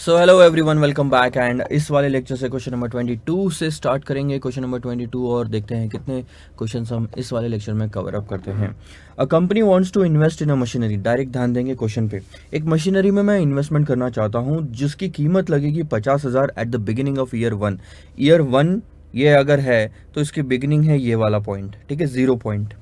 So hello everyone, welcome back. And इस वाले lecture से क्वेश्चन नंबर 22 से स्टार्ट करेंगे। क्वेश्चन नंबर 22 और देखते हैं कितने क्वेश्चंस हम इस वाले लेक्चर में कवर अप करते हैं। A company wants to invest in a machinery. Direct ध्यान देंगे क्वेश्चन पे। एक मशीनरी में मैं इन्वेस्टमेंट करना चाहता हूँ जिसकी कीमत लगेगी 50,000 at the beginning of year 1 ये अगर है तो इसकी बिगिनिंग है ये वाला पॉइंट, ठीक है, 0 point.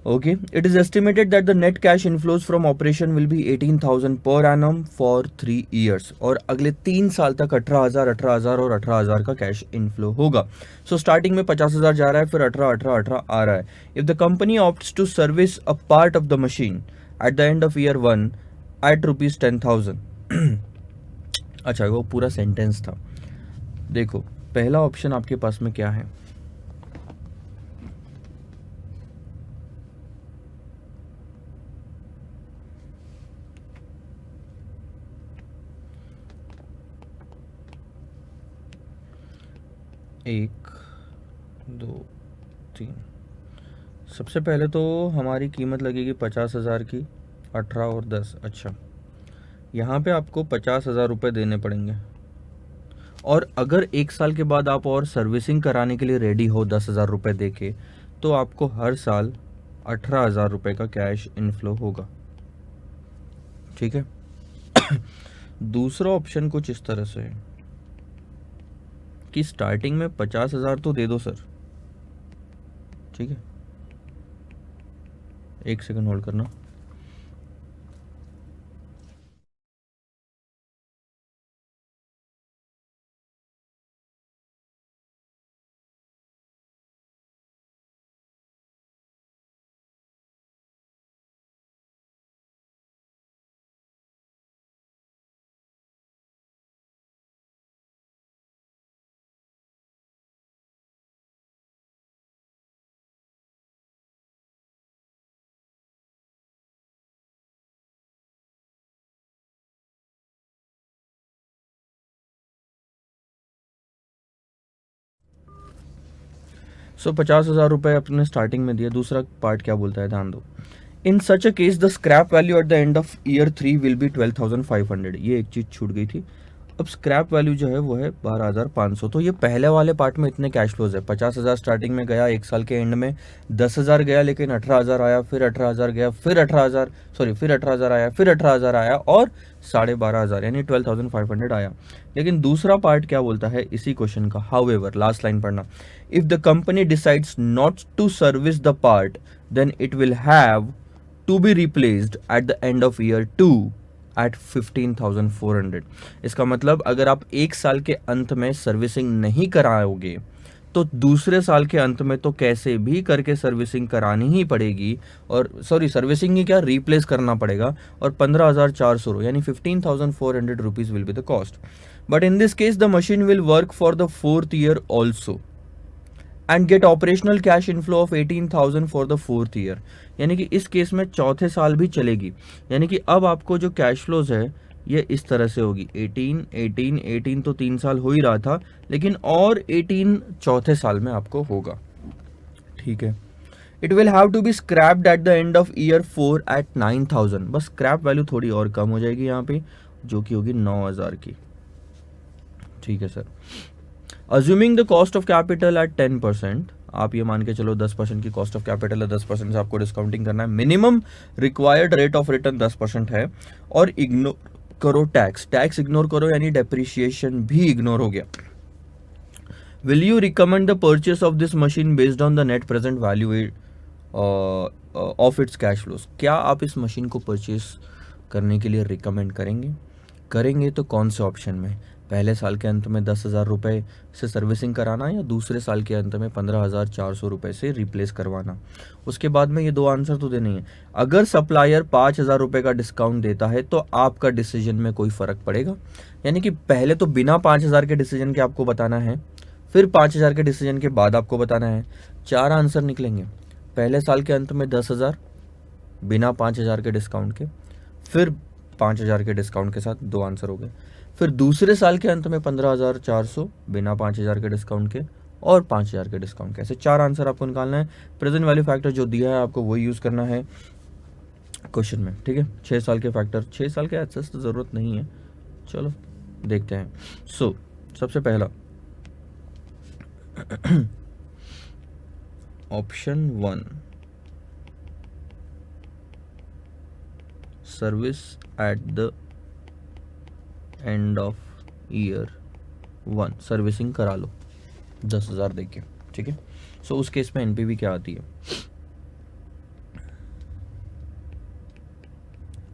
Okay, it is estimated that the net cash inflows from operation will be 18,000 per annum for 3 years. और अगले 3 साल तक 18,000 और 18,000 का कैश इनफ्लो होगा। सो स्टार्टिंग में 50,000 जा रहा है, फिर 18 आ रहा है। If the company opts to service a part of the machine at the end of year 1 at ₹10,000। अच्छा, वो पूरा सेंटेंस था। देखो, पहला ऑप्शन आपके पास में क्या है? एक, दो, तीन। सबसे पहले तो हमारी कीमत लगेगी 50,000 की, 18 और 10। अच्छा, यहाँ पे आपको 50,000 रुपये देने पड़ेंगे। और अगर 1 साल के बाद आप और सर्विसिंग कराने के लिए रेडी हो 10,000 रुपये दे के, तो आपको हर साल 18,000 रुपये का कैश इनफ्लो होगा। ठीक है। दूसरा ऑप्शन कुछ इस तरह से है कि स्टार्टिंग में 50,000 तो दे दो सर। ठीक है, एक सेकंड होल्ड करना। सो 50,000 रुपये अपने स्टार्टिंग में दिया। दूसरा पार्ट क्या बोलता है, ध्यान दो। In such a case the scrap value at the end of year 3 will be 12,500। ये एक चीज छूट गई थी। अब स्क्रैप वैल्यू जो है वो है 12,500। तो ये पहले वाले पार्ट में इतने कैश फ्लोज है। 50,000 स्टार्टिंग में गया, 1 साल के एंड में 10,000 गया, लेकिन 18,000 आया, फिर 18,000 गया, फिर 18,000, सॉरी, फिर 18,000 आया, फिर 18,000 आया और 12,500 यानी 12,500 आया। लेकिन दूसरा पार्ट क्या बोलता है इसी क्वेश्चन का? हाउएवर, लास्ट लाइन पढ़ना। If the company decides not to service the part, then it will have to be replaced at the end of year 2 at 15,400। इसका मतलब अगर आप 1 साल के अंत में सर्विसिंग नहीं कराओगे तो दूसरे साल के अंत में तो कैसे भी करके सर्विसिंग करानी ही पड़ेगी। और सॉरी, सर्विसिंग ही क्या, रिप्लेस करना पड़ेगा। और 15,400 यानी 15,400 rupees will be the cost. But in this case the machine will work for the 4th year also and get operational cash inflow of 18,000 for the 4th year. यानी कि इस case में चौथे साल भी चलेगी। यानी कि अब आपको जो कैश फ्लोज है ये इस तरह से होगी। 18, 18, 18 तो 3 साल हो ही रहा था, लेकिन और 18 चौथे साल में आपको होगा। ठीक है। It will have to be scrapped at the end of year 4 at 9,000। बस स्क्रैप वैल्यू थोड़ी और कम हो जाएगी यहाँ पे, जो कि होगी 9,000 की। ठीक है sir. Assuming the cost of capital eight 10%, आप ये मान के चलो 10% की कॉस्ट ऑफ कैपिटल है, 10% से आपको डिस्काउंटिंग करना है। Minimum required rate of return 10% है। और इग्नोर करो टैक्स, टैक्स इग्नोर करो यानी डेप्रिशिएशन भी इग्नोर हो गया। Will you recommend the purchase of this machine based on the net present value of its cash flows? क्या आप इस मशीन को परचेस करने के लिए रिकमेंड करेंगे? करेंगे तो कौन से ऑप्शन में? पहले साल के अंत में 10,000 रुपये से सर्विसिंग कराना, या दूसरे साल के अंत में 15,400 रुपये से रिप्लेस करवाना? उसके बाद में ये दो आंसर तो देने ही है। अगर सप्लायर 5,000 रुपये का डिस्काउंट देता है तो आपका डिसीजन में कोई फ़र्क पड़ेगा? यानी कि पहले तो बिना 5,000 के डिसीजन के आपको बताना है, फिर 5,000 के डिसीजन के बाद आपको बताना है। 4 आंसर निकलेंगे। पहले साल के अंत में 10,000 बिना 5,000 के डिस्काउंट के, फिर 5,000 के डिस्काउंट के साथ, 2 आंसर हो गए। फिर दूसरे साल के अंत में 15,400 बिना 5,000 के डिस्काउंट के, और 5,000 के डिस्काउंट के। ऐसे 4 आंसर आपको निकालना है। प्रेजेंट वैल्यू फैक्टर जो दिया है आपको वही यूज़ करना है क्वेश्चन में। ठीक है, 6 साल के फैक्टर, 6 साल के एक्सेस तो ज़रूरत नहीं है। चलो देखते हैं। सो सबसे पहला option 1, service eight the end of year 1, servicing करा लो 10,000 देके, ठीक है। सो उस केस में एनपीवी क्या आती है,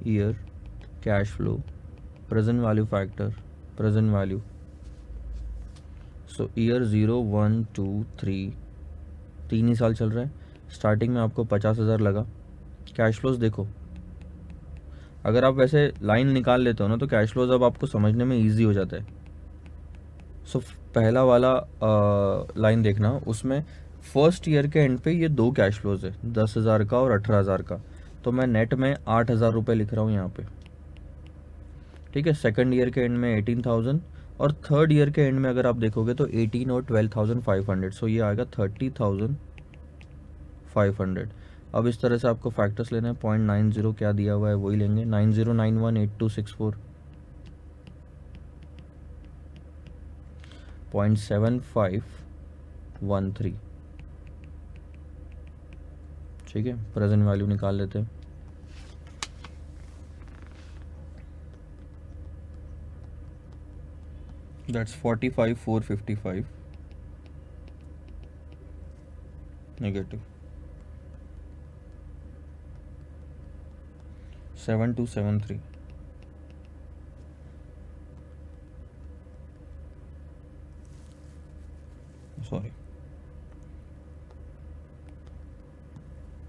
year, cash flow, present value factor, present value. So year 0, 1, 2, 3, 3 ही साल चल रहा है। स्टार्टिंग में आपको 50,000 लगा। कैश फ्लोज देखो, अगर आप वैसे लाइन निकाल लेते हो ना तो कैश फ्लोज अब आपको समझने में ईजी हो जाता है। सो पहला वाला लाइन देखना, उसमें फर्स्ट ईयर के एंड पे ये दो कैश फ्लोज है, 10,000 का और 18,000 का। तो मैं नेट में 8,000 रुपये लिख रहा हूँ यहाँ पे, ठीक है। सेकंड ईयर के एंड में 18,000, और थर्ड ईयर के एंड में अगर आप देखोगे तो 18 और 12,500। सो ये आएगा 30,500। अब इस तरह से आपको फैक्टर्स लेना है। 0.90 क्या दिया हुआ है वही लेंगे, 90918264, 0.7513, ठीक है। प्रेजेंट वैल्यू निकाल लेते हैं। दैट्स 45,455 नेगेटिव 7273, सॉरी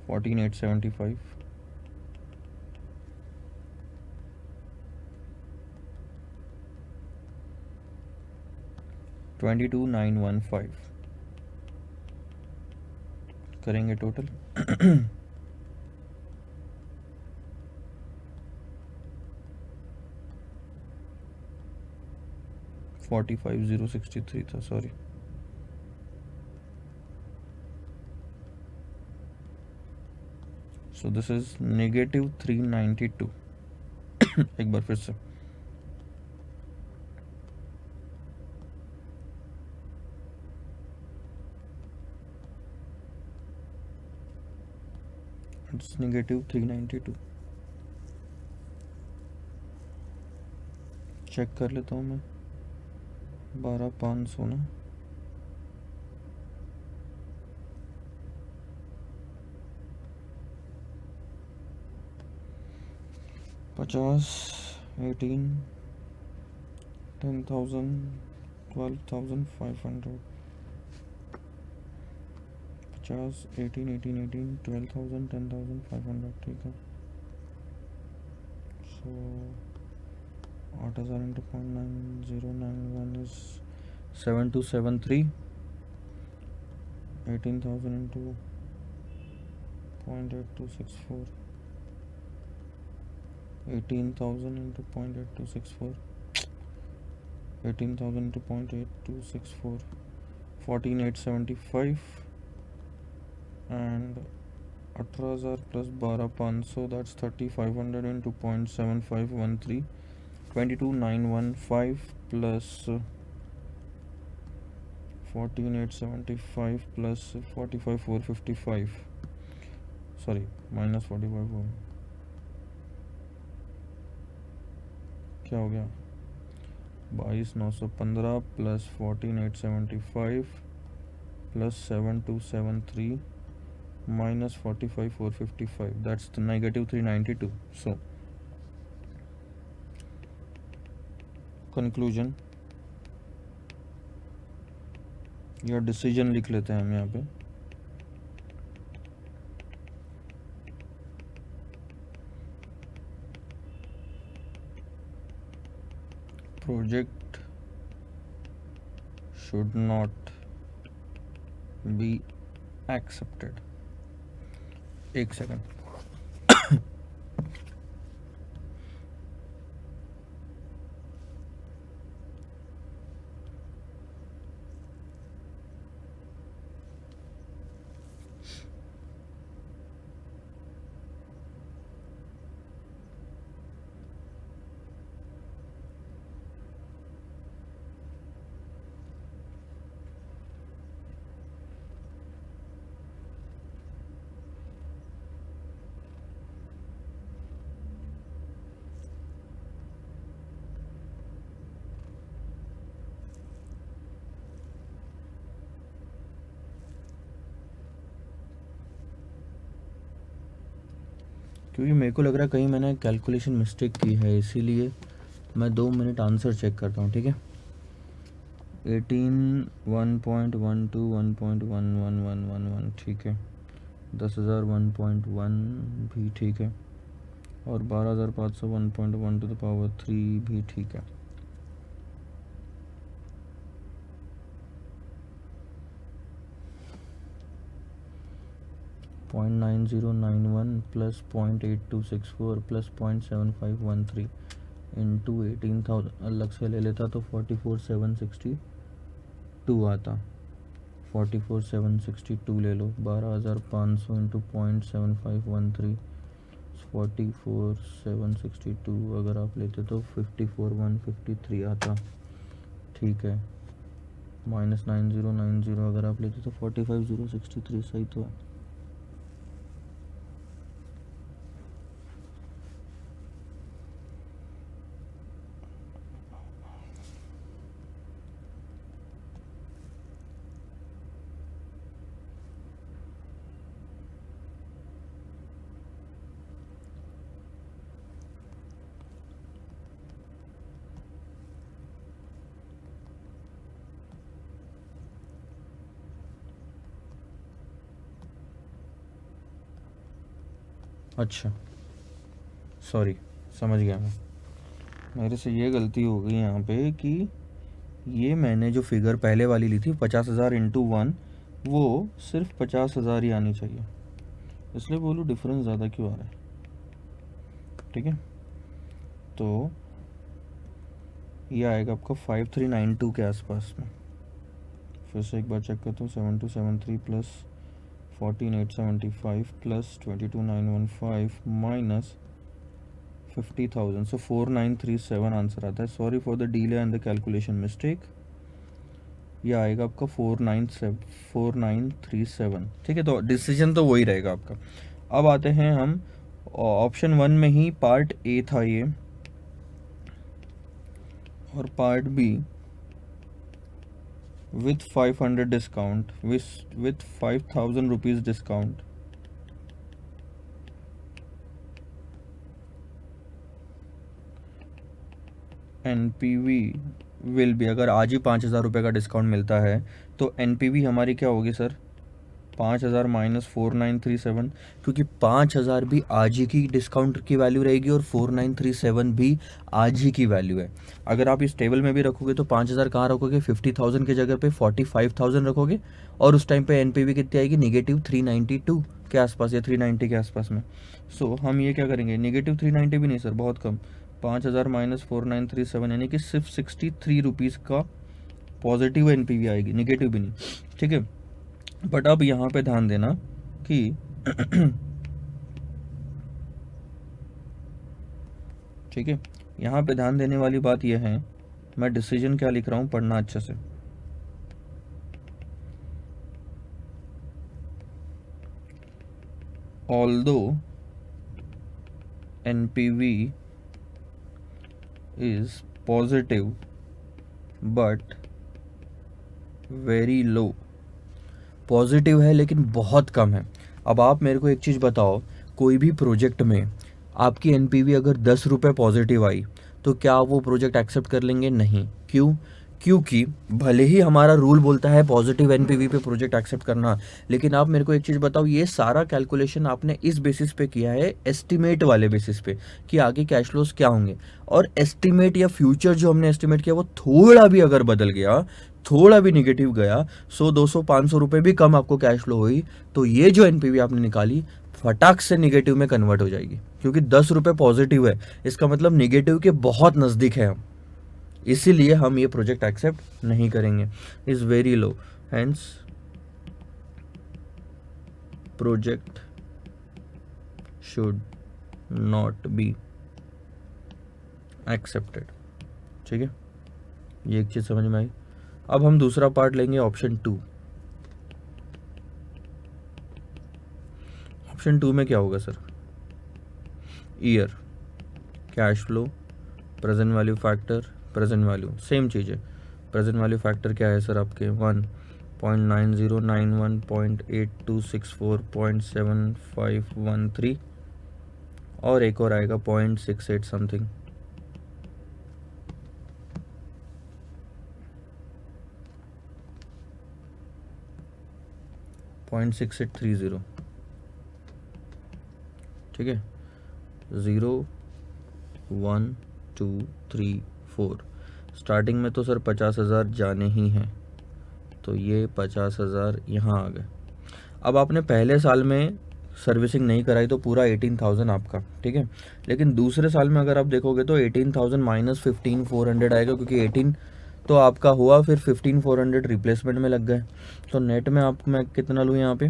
14,875, 22,915 करेंगे टोटल। 45,063 था, सॉरी। So this is -392। एक बार फिर से, इट्स -392। चेक कर लेता हूँ मैं, 12,500 ना, 50, 18, 10,000, 12,500, 50, 18, 18, 18, 12,000, 10,500, ठीक है। सो 8,000 into 0.9091 is 7273, 18,000 into 0.8264, 18,000 into 0.8264, 18,000 into 0.8264, 14,875, and 18,000 plus 12,500, that's 3,500 into 0.7513, 22,915 plus 14,875 plus 45,455, sorry, minus 45, क्या हो गया, 22,915 plus 14,875 plus 7,273 minus 45,455, that's the -392. So conclusion या डिसीजन लिख लेते हैं हम यहाँ पे, project should not be accepted. एक सेकंड, क्योंकि मेरे को लग रहा है कहीं मैंने कैलकुलेशन मिस्टेक की है, इसीलिए मैं 2 मिनट आंसर चेक करता हूँ, ठीक है। 18 1.12 1.1111 ठीक है, 10,000 1.1 भी ठीक है, और 12,500 1.1 टू द पावर 3 भी ठीक है। .9091 प्लस 0.8264 प्लस 0.7513 इंटू 18,000 अलग से ले लेता तो 44,762 आता। 44,762 ले लो, 12,500 इंटू 0.7513 44,762 अगर आप लेते तो 54,153 आता, ठीक है। माइनस 9090 अगर आप लेते तो 45,063 सही तो है। अच्छा सॉरी, समझ गया मैं, मेरे से ये गलती हो गई यहाँ पे कि ये मैंने जो फिगर पहले वाली ली थी 50,000 इंटू 1, वो सिर्फ 50,000 ही आनी चाहिए, इसलिए बोलूँ डिफरेंस ज़्यादा क्यों आ रहा है, ठीक है। तो ये आएगा आपका 5392 के आसपास में। फिर से एक बार चेक करता हूँ, 7273 प्लस 14,875 प्लस 22,915 माइनस 50,000, सो 4937 आंसर आता है। Sorry for the delay and the calculation mistake. ये आएगा आपका 4937, ठीक है। तो डिसीजन तो वही रहेगा आपका। अब आते हैं हम ऑप्शन 1 में ही, पार्ट ए था ये, और part B with 500 discount, with 5,000 rupees discount, NPV will be, अगर आज ही 5,000 रुपये का डिस्काउंट मिलता है तो NPV हमारी क्या होगी सर, 5,000 माइनस 4937, क्योंकि 5,000 भी आज ही की डिस्काउंट की वैल्यू रहेगी और 4937 भी आज ही की वैल्यू है। अगर आप इस टेबल में भी रखोगे तो 5,000 कहाँ रखोगे, 50,000 की जगह पे 45,000 रखोगे, और उस टाइम पे NPV कितनी आएगी, नेगेटिव 392 के आसपास या 390 के आसपास में। सो हम ये क्या करेंगे, नेगेटिव 390 भी नहीं सर, बहुत कम, 5,000 माइनस 4937 यानी कि सिर्फ 63 रुपीज़ का पॉजिटिव NPV आएगी, नेगेटिव भी नहीं, ठीक है। बट अब यहाँ पे ध्यान देना कि ठीक है, यहाँ पे ध्यान देने वाली बात यह है, मैं डिसीजन क्या लिख रहा हूँ पढ़ना अच्छे से। Although NPV is positive but very low, positive है लेकिन बहुत कम है। अब आप मेरे को एक चीज़ बताओ, कोई भी प्रोजेक्ट में आपकी NPV अगर 10 रुपये पॉजिटिव आई तो क्या वो प्रोजेक्ट एक्सेप्ट कर लेंगे, नहीं। क्यों, क्योंकि भले ही हमारा रूल बोलता है पॉजिटिव NPV पे प्रोजेक्ट एक्सेप्ट करना, लेकिन आप मेरे को एक चीज़ बताओ, ये सारा कैलकुलेशन आपने इस बेसिस पे किया है, एस्टिमेट वाले बेसिस पे, कि आगे कैश फ्लोज क्या होंगे, और एस्टिमेट या फ्यूचर जो हमने एस्टिमेट किया वो थोड़ा भी अगर बदल गया, थोड़ा भी निगेटिव गया, 100 200 500 रुपये भी कम आपको कैश फ्लो हुई, तो ये जो NPV आपने निकाली फटाक से निगेटिव में कन्वर्ट हो जाएगी, क्योंकि 10 रुपये पॉजिटिव है, इसका मतलब निगेटिव के बहुत नज़दीक है हम, इसीलिए हम ये प्रोजेक्ट एक्सेप्ट नहीं करेंगे। Is very low, hence project should not be accepted, ठीक है। ये एक चीज़ समझ में आई। अब हम दूसरा पार्ट लेंगे, ऑप्शन 2। ऑप्शन 2 में क्या होगा sir, year, cash flow, present value factor, present value, same चीज़ है। प्रेजेंट वैल्यू फैक्टर क्या है सर आपके, 1.9091 0.8264 0.7513, और एक और आएगा 0.68 समथिंग, .6830, ठीक है। 0 1 2 3 4, स्टार्टिंग में तो सर 50,000 जाने ही हैं, तो ये 50,000 यहाँ आ गए। अब आपने पहले साल में सर्विसिंग नहीं कराई तो पूरा 18,000 आपका, ठीक है। लेकिन दूसरे साल में अगर आप देखोगे तो 18,000 माइनस 15,400 आएगा, क्योंकि 18 तो आपका हुआ, फिर 15,400 रिप्लेसमेंट में लग गए। तो नेट में आपको मैं कितना लूँ यहाँ पे,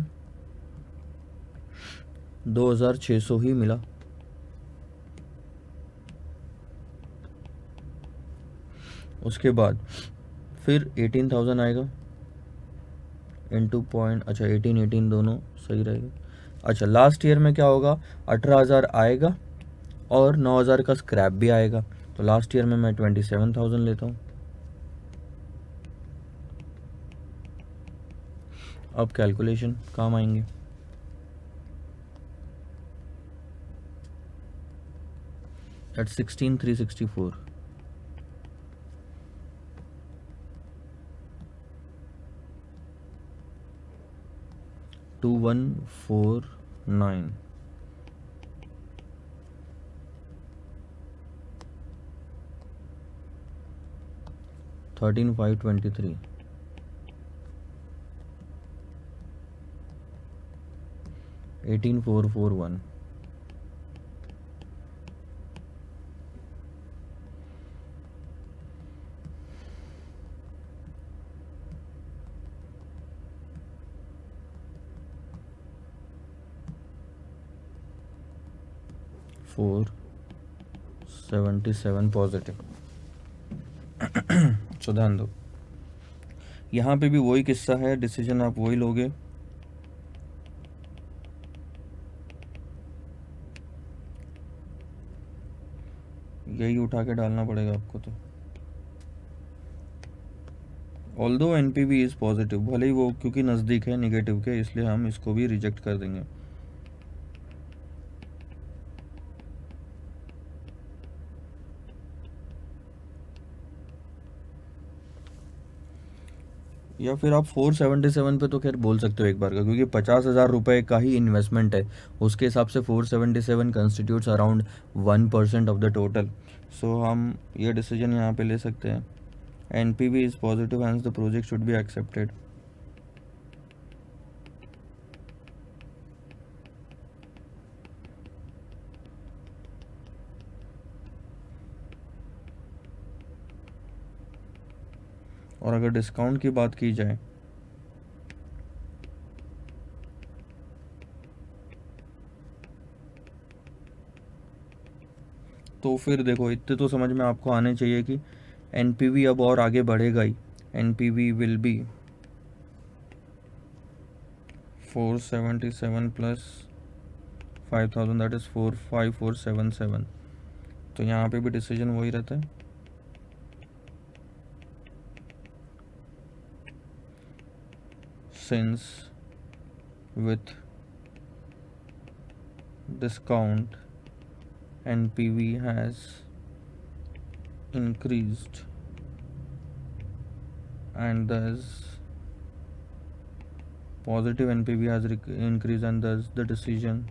2,600 ही मिला। उसके बाद फिर 18,000 आएगा इंटू पॉइंट, अच्छा 18 दोनों सही रहेगा। अच्छा लास्ट ईयर में क्या होगा, 18,000 आएगा और 9,000 का स्क्रैप भी आएगा, तो लास्ट ईयर में मैं 27,000 लेता हूँ। अब कैलकुलेशन काम आएंगे। Eight 16,364, $2,149, 13,523, 18,441, 477 positive. सो ध्यान दो, यहाँ पे भी वही किस्सा है, डिसीजन आप वही लोगे। यही उठा के डालना पड़ेगा आपको। तो ऑल्दो एनपीवी इज पॉजिटिव, भले ही वो क्योंकि नज़दीक है निगेटिव के, इसलिए हम इसको भी रिजेक्ट कर देंगे। या फिर आप 477 पे तो खैर बोल सकते हो एक बार का, क्योंकि 50,000 रुपये का ही इन्वेस्टमेंट है, उसके हिसाब से 477 constitutes around 1% of the total. So हम ये डिसीजन यहाँ पे ले सकते हैं, NPV is positive hence the project should be accepted. और अगर डिस्काउंट की बात की जाए तो फिर देखो, इतने तो समझ में आपको आने चाहिए कि एनपीवी अब और आगे बढ़ेगा ही। NPV will be 477 plus 5,000, that is 4,5,477। तो यहाँ पे भी डिसीजन वही रहता है, since with discount NPV has increased and thus positive NPV has increased and thus the decision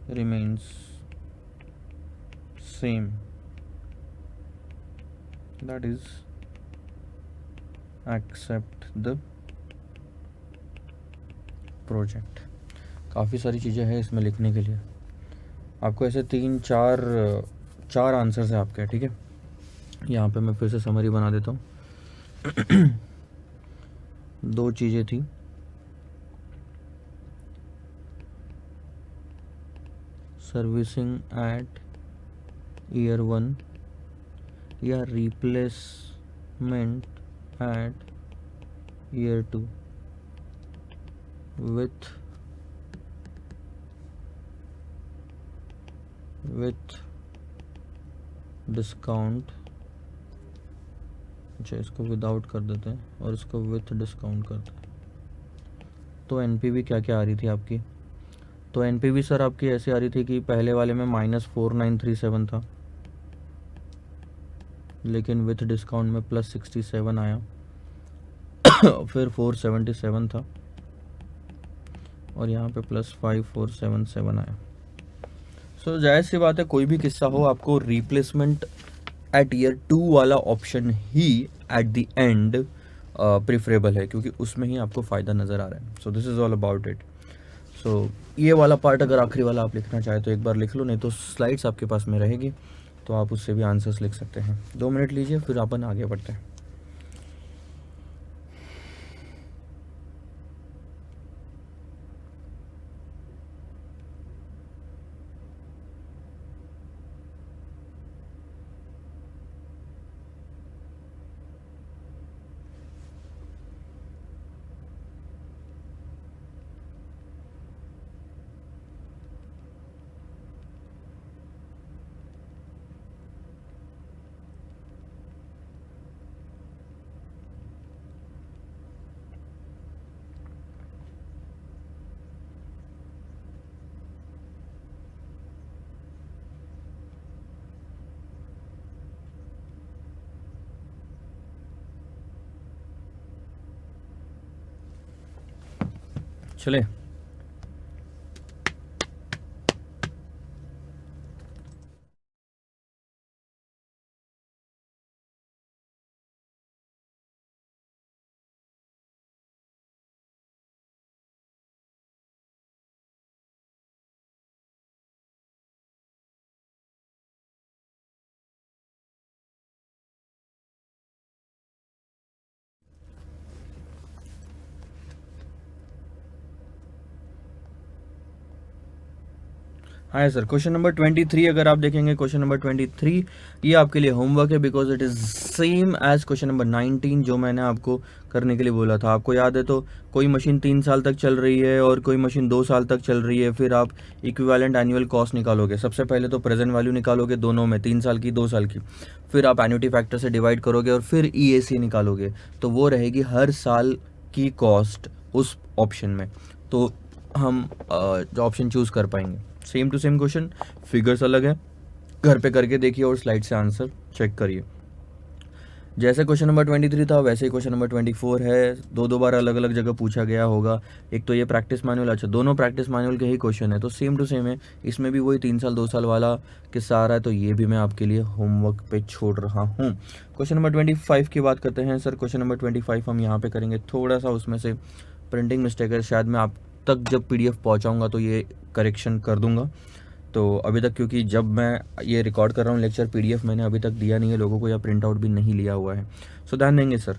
remains same, that is accept the project. काफ़ी सारी चीज़ें हैं इसमें लिखने के लिए, आपको ऐसे 3 4 आंसर्स हैं आपके, ठीक है। यहाँ पे मैं फिर से समरी बना देता हूँ। 2 चीज़ें थी, सर्विसिंग एट ईयर 1 या replacement at year 2 with discount. अच्छा इसको विदाउट कर देते हैं और इसको विथ डिस्काउंट करते हैं। तो एनपीवी क्या क्या आ रही थी आपकी, तो एनपीवी सर आपकी ऐसी आ रही थी कि पहले वाले में -4937 था, लेकिन विथ डिस्काउंट में +67 आया, फिर 477 था, और यहाँ पे +5477 आया। सो जायज़ सी बात है, कोई भी किस्सा हो आपको रिप्लेसमेंट एट ईयर 2 वाला option he eight the and preferable है, क्योंकि उसमें ही आपको फ़ायदा नज़र आ रहा है। So this is all about it. So ये वाला पार्ट अगर आखिरी वाला आप लिखना चाहे तो एक बार लिख लो, नहीं तो स्लाइड्स आपके पास में रहेगी, तो आप उससे भी आंसर्स लिख सकते हैं। 2 मिनट लीजिए, फिर अपन आगे बढ़ते हैं। चले, हाँ सर, क्वेश्चन नंबर 23 अगर आप देखेंगे, क्वेश्चन नंबर 23 ये आपके लिए होमवर्क है, because it is same as question number 19 जो मैंने आपको करने के लिए बोला था। आपको याद है तो कोई मशीन 3 साल तक चल रही है और कोई मशीन 2 साल तक चल रही है, फिर आप इक्विवेलेंट एनुअल कॉस्ट निकालोगे। सबसे पहले तो प्रेजेंट वैल्यू निकालोगे दोनों में, 3 साल की 2 साल की, फिर आप एन्युटी फैक्टर से डिवाइड करोगे और फिर ईएसी निकालोगे, तो वो रहेगी हर साल की कॉस्ट उस ऑप्शन में। तो हम जो ऑप्शन चूज़ कर पाएंगे। Same to same question, figures अलग है, घर पे करके देखिए और स्लाइड से आंसर चेक करिए। जैसे क्वेश्चन नंबर 23 था वैसे ही क्वेश्चन नंबर 24 है, दो बार अलग अलग जगह पूछा गया होगा। एक तो ये प्रैक्टिस मैनुअल, अच्छा दोनों प्रैक्टिस मैनुअल के ही क्वेश्चन है, तो सेम टू सेम है। इसमें भी वही 3 साल 2 साल वाला किस्सा आ रहा है, तो ये भी मैं आपके लिए होमवर्क पे छोड़ रहा हूँ। क्वेश्चन नंबर 25 की बात करते हैं सर। क्वेश्चन नंबर 25 हम यहाँ पे करेंगे, थोड़ा सा उसमें से प्रिंटिंग मिस्टेक है, शायद मैं आप तक जब PDF पहुँचाऊँगा तो ये करेक्शन कर दूँगा। तो अभी तक क्योंकि जब मैं ये रिकॉर्ड कर रहा हूँ लेक्चर, PDF मैंने अभी तक दिया नहीं है लोगों को, या प्रिंट आउट भी नहीं लिया हुआ है, सो ध्यान देंगे sir.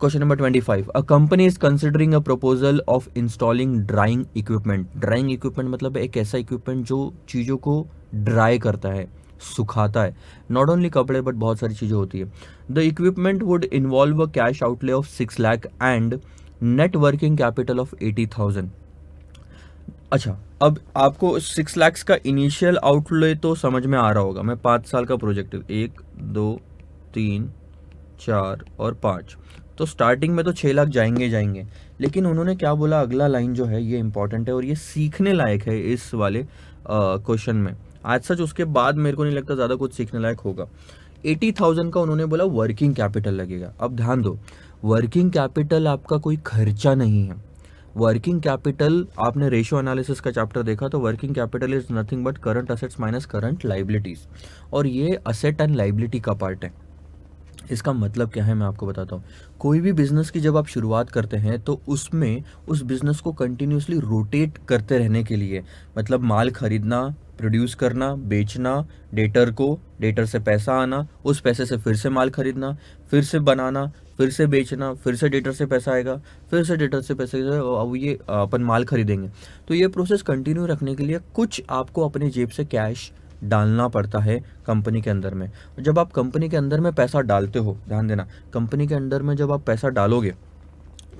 Question number 25, a company is considering a proposal of installing drawing equipment. Drawing equipment मतलब एक ऐसा इक्विपमेंट जो चीज़ों को ड्राई करता है, सुखाता है, नॉट ओनली कपड़े बट बहुत सारी चीज़ें होती है। The equipment would involve a cash outlay of 6 lakh and net working capital of 80,000। अच्छा, अब आपको 6 लाख का इनिशियल आउटले तो समझ में आ रहा होगा। मैं 5 साल का प्रोजेक्ट, 1 2 3 4 और 5, तो स्टार्टिंग में तो 6 लाख जाएंगे जाएंगे। लेकिन उन्होंने क्या बोला, अगला लाइन जो है ये इंपॉर्टेंट है और ये सीखने लायक है इस वाले क्वेश्चन में। आज सच उसके बाद मेरे को नहीं लगता ज़्यादा कुछ सीखने लायक होगा। 80,000 का उन्होंने बोला वर्किंग कैपिटल लगेगा। अब ध्यान दो, वर्किंग कैपिटल आपका कोई खर्चा नहीं है। वर्किंग कैपिटल, आपने रेशियो एनालिसिस का चैप्टर देखा तो working capital is nothing but current assets minus current liabilities, और ये असेट एंड लाइबिलिटी का पार्ट है। इसका मतलब क्या है मैं आपको बताता हूँ। कोई भी बिजनेस की जब आप शुरुआत करते हैं तो उसमें उस बिजनेस को कंटिन्यूसली रोटेट करते रहने के लिए, मतलब माल खरीदना, प्रोड्यूस करना, बेचना, डेटर से पैसा आना, उस पैसे से फिर से माल खरीदना, फिर से बनाना, फिर से बेचना, फिर से डेटर से पैसा आएगा, फिर से डेटर से पैसे, अब ये अपन माल खरीदेंगे। तो ये प्रोसेस कंटिन्यू रखने के लिए कुछ आपको अपने जेब से कैश डालना पड़ता है कंपनी के अंदर में। जब आप कंपनी के अंदर में पैसा डालते हो, ध्यान देना, कंपनी के अंदर में जब आप पैसा डालोगे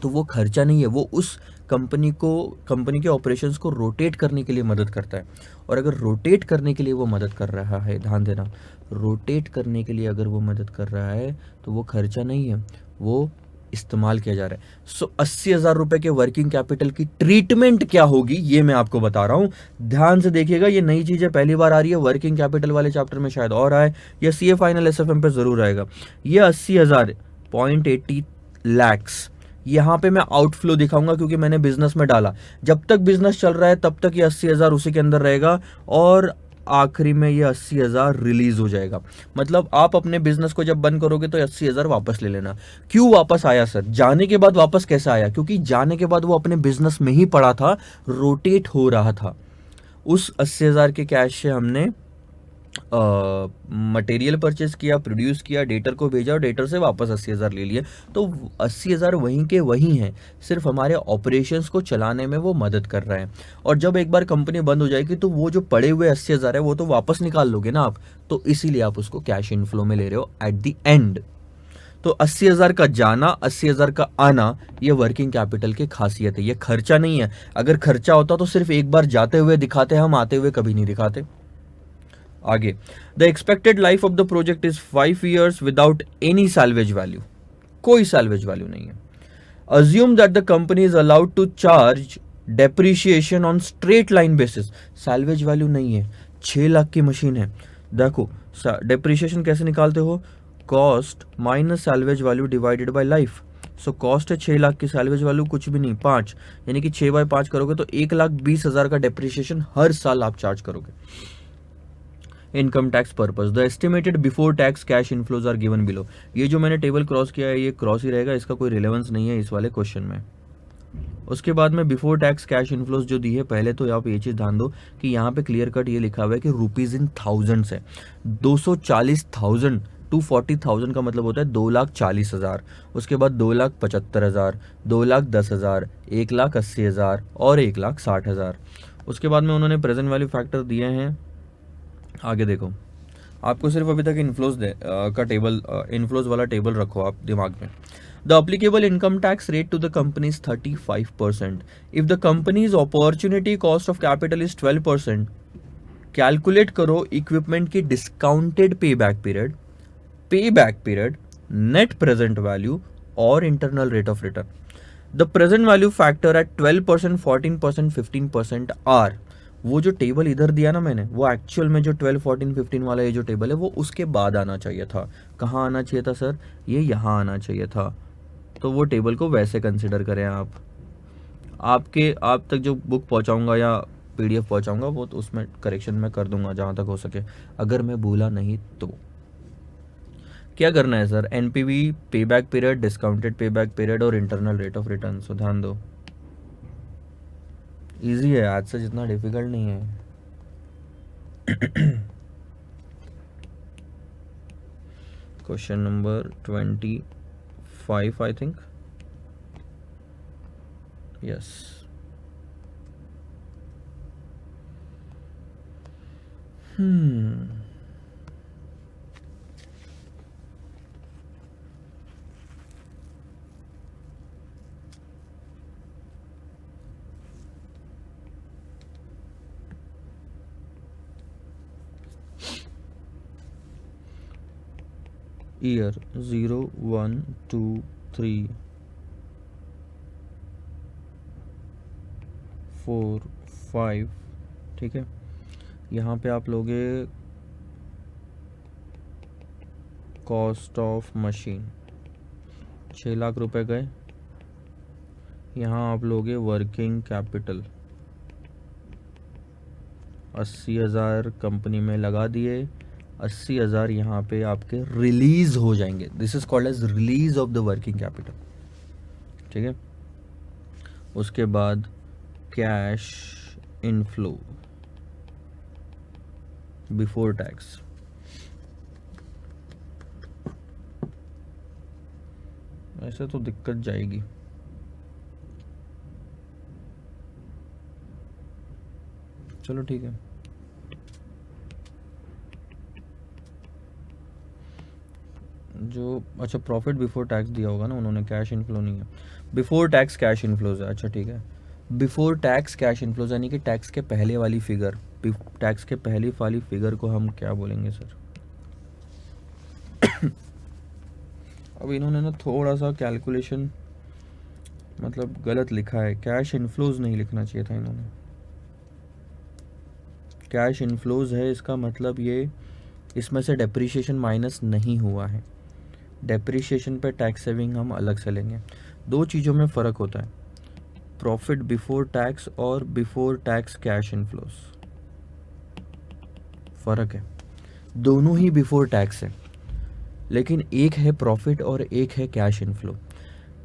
तो वो खर्चा नहीं है, वो उस कंपनी के ऑपरेशंस को रोटेट करने के लिए मदद करता है। और अगर रोटेट करने के लिए वो मदद कर रहा है, ध्यान देना, रोटेट करने के लिए अगर वो मदद कर रहा है तो वो खर्चा नहीं है, वो इस्तेमाल किया जा रहा है। सो 80,000 रुपए के वर्किंग कैपिटल की ट्रीटमेंट क्या होगी ये मैं आपको बता रहा हूं, ध्यान से देखिएगा। ये नई चीज है, पहली बार आ रही है, वर्किंग कैपिटल वाले चैप्टर में शायद और आए या सीए फाइनल एसएफएम पे जरूर आएगा। ये 80,000 0.80 लैक्स यहाँ पे मैं आउटफ्लो दिखाऊंगा क्योंकि मैंने बिजनेस में डाला। जब तक बिजनेस चल रहा है तब तक ये 80,000 उसी के अंदर रहेगा और आखिरी में ये 80,000 रिलीज हो जाएगा। मतलब आप अपने बिजनेस को जब बंद करोगे तो 80,000 वापस ले लेना। क्यों वापस आया सर? जाने के बाद वापस कैसे आया? क्योंकि जाने के बाद वो अपने बिजनेस में ही पड़ा था, रोटेट हो रहा था। उस 80,000 के कैश से हमने मटेरियल परचेस किया, प्रोड्यूस किया, डेटर को भेजा और डेटर से वापस 80,000 ले लिए। तो 80,000 वहीं के वहीं हैं, सिर्फ हमारे ऑपरेशंस को चलाने में वो मदद कर रहे हैं। और जब एक बार कंपनी बंद हो जाएगी तो वो जो पड़े हुए 80,000 है वो तो वापस निकाल लोगे ना आप, तो इसीलिए आप उसको कैश इनफ्लो में ले रहे हो एट द एंड। तो 80,000 का जाना, 80,000 का आना, ये वर्किंग कैपिटल की खासियत है, ये खर्चा नहीं है। अगर खर्चा होता तो सिर्फ एक बार जाते हुए दिखाते, हम आते हुए कभी नहीं दिखाते। आगे, the expected life of the project is 5 years without any salvage value, कोई सैल्वेज वैल्यू नहीं है। Assume that the company is allowed to charge depreciation on straight line basis, salvage value नहीं है, 6 लाख की मशीन है। देखो डेप्रिशिएशन कैसे निकालते हो, cost minus salvage value divided by life. So cost है 6 लाख की, सैल्वेज वैल्यू कुछ भी नहीं, 5, यानी कि 6/5 करोगे तो 1,20,000 का डेप्रिशिएशन हर साल आप चार्ज करोगे। Income tax purpose, the estimated before tax cash inflows are given below. ये जो मैंने टेबल क्रॉस किया है ये क्रॉस ही रहेगा, इसका कोई रिलेवेंस नहीं है इस वाले क्वेश्चन में। उसके बाद में बिफोर टैक्स कैश इनफ्लोज जो दी है, पहले तो आप ये चीज ध्यान दो कि यहाँ पे क्लियर कट ये लिखा हुआ है कि रुपीज इन थाउजेंड्स है। 240,000 240,000 का मतलब होता है 2,40,000, उसके बाद 2,75,000, 2,10,000, 1,80,000 और 1,60,000। उसके बाद में उन्होंने प्रेजेंट वैल्यू फैक्टर दिए हैं। आगे देखो, आपको सिर्फ अभी तक इन्फ्लोज का टेबल, इन्फ्लोज वाला टेबल रखो आप दिमाग में। The applicable income tax rate to the company is 35%। If the company's opportunity cost of capital is 12%, calculate करो इक्विपमेंट की discounted payback period, net present value और internal rate of return. The present value factor at 12%, 14%, 15% are, वो जो table इधर दिया ना मैंने, वो एक्चुअल में जो 12, 14, 15 वाला ये जो टेबल है वो उसके बाद आना चाहिए था। कहाँ आना चाहिए था सर? ये यहाँ आना चाहिए था। तो वो टेबल को वैसे कंसिडर करें आप। आप तक जो बुक पहुँचाऊँगा या पीडीएफ पहुँचाऊँगा वो तो उसमें करेक्शन मैं कर दूंगा जहाँ तक हो सके, अगर मैं भूला नहीं तो। क्या करना है सर? एनपीवी, पे back period, discounted payback period और इंटरनल रेट ऑफ रिटर्न। सो ध्यान दो, इजी है, आज से जितना डिफिकल्ट नहीं है। Question number 25 I think, yes. Year 0, 1, 2, 3, 4, 5, ठीक है। यहाँ पे आप लोगे कॉस्ट ऑफ मशीन 6 लाख रुपए गए। यहाँ आप लोगे वर्किंग कैपिटल 80,000 कंपनी में लगा दिए, 80,000 यहाँ पे आपके रिलीज हो जाएंगे। This is called as release of the working capital, ठीक है। उसके बाद कैश इनफ्लो बिफोर टैक्स, ऐसे तो दिक्कत जाएगी। चलो ठीक है, जो अच्छा प्रॉफिट बिफोर टैक्स दिया होगा ना उन्होंने, कैश इनफ्लो नहीं है, बिफोर टैक्स कैश इनफ्लोज है। अच्छा ठीक है, बिफोर टैक्स कैश इनफ्लोज यानी कि टैक्स के पहले वाली फिगर, टैक्स के पहली वाली फिगर को हम क्या बोलेंगे सर? अब इन्होंने ना थोड़ा सा कैलकुलेशन मतलब गलत लिखा है, कैश इनफ्लोज नहीं लिखना चाहिए था इन्होंने, कैश इनफ्लोज है, इसका मतलब ये इसमें से डेप्रिसिएशन माइनस नहीं हुआ है। डेप्रिसिएशन पे टैक्स सेविंग हम अलग से लेंगे। दो चीज़ों में फ़र्क होता है, प्रॉफिट बिफोर टैक्स और बिफोर टैक्स कैश इनफ्लोज, फ़र्क है। दोनों ही बिफोर टैक्स है, लेकिन एक है प्रॉफिट और एक है कैश इनफ्लो।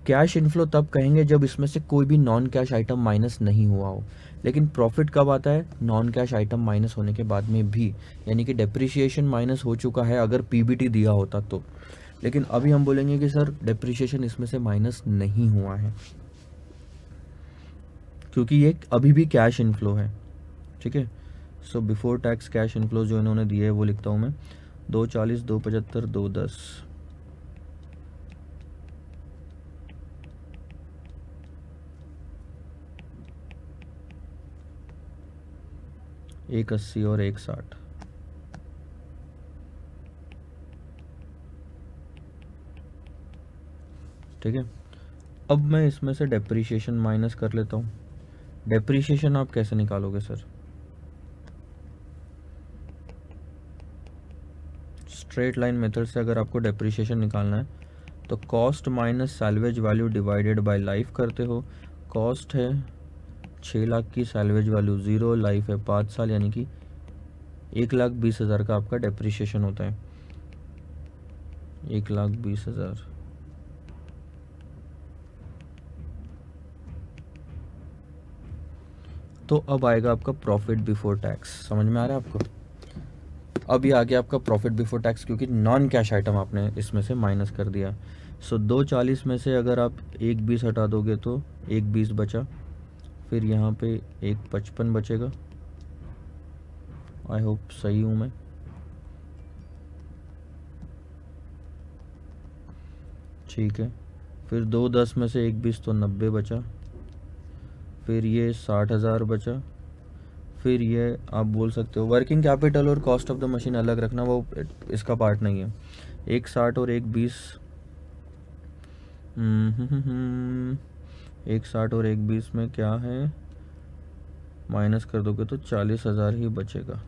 कैश इनफ्लो तब कहेंगे जब इसमें से कोई भी नॉन कैश आइटम माइनस नहीं हुआ हो, लेकिन प्रॉफिट कब आता है, नॉन कैश आइटम माइनस होने के बाद में भी, यानी कि डेप्रिसिएशन माइनस हो चुका है अगर पीबीटी दिया होता तो। लेकिन अभी हम बोलेंगे कि सर डेप्रिसिएशन इसमें से माइनस नहीं हुआ है, क्योंकि ये अभी भी कैश इनफ्लो है। ठीक है, so before tax cash inflow जो इन्होंने दिए है वो लिखता हूँ मैं, 240, 275, 210, एक 80 और एक 60। ठीक है, अब मैं इसमें से डेप्रिसिएशन माइनस कर लेता हूँ। डेप्रिसिएशन आप कैसे निकालोगे सर, स्ट्रेट लाइन मेथड से अगर आपको डेप्रिसिएशन निकालना है तो cost minus salvage value divided by life करते हो। कॉस्ट है 6 लाख की, सैल्वेज वैल्यू 0, लाइफ है 5 साल, यानी कि 1,20,000 का आपका डेप्रिसिएशन होता है, 1,20,000। तो अब आएगा आपका प्रॉफिट बिफोर टैक्स, समझ में आ रहा है आपको। अब ये आ गया आपका प्रॉफिट बिफोर टैक्स, क्योंकि नॉन कैश आइटम आपने इसमें से माइनस कर दिया। सो 240 में से अगर आप 1,20 हटा दोगे तो 1,20 बचा, फिर यहाँ पे 1,55 बचेगा। आई होप सही हूँ मैं। ठीक है, फिर 210 में से 1,20 तो 90 बचा, फिर ये 60,000 बचा, फिर ये आप बोल सकते हो वर्किंग कैपिटल और कॉस्ट ऑफ द मशीन अलग रखना, वो इसका पार्ट नहीं है। 1,60 और 1,20, 1,60 और 1,20 में क्या है, माइनस कर दोगे तो 40,000 ही बचेगा।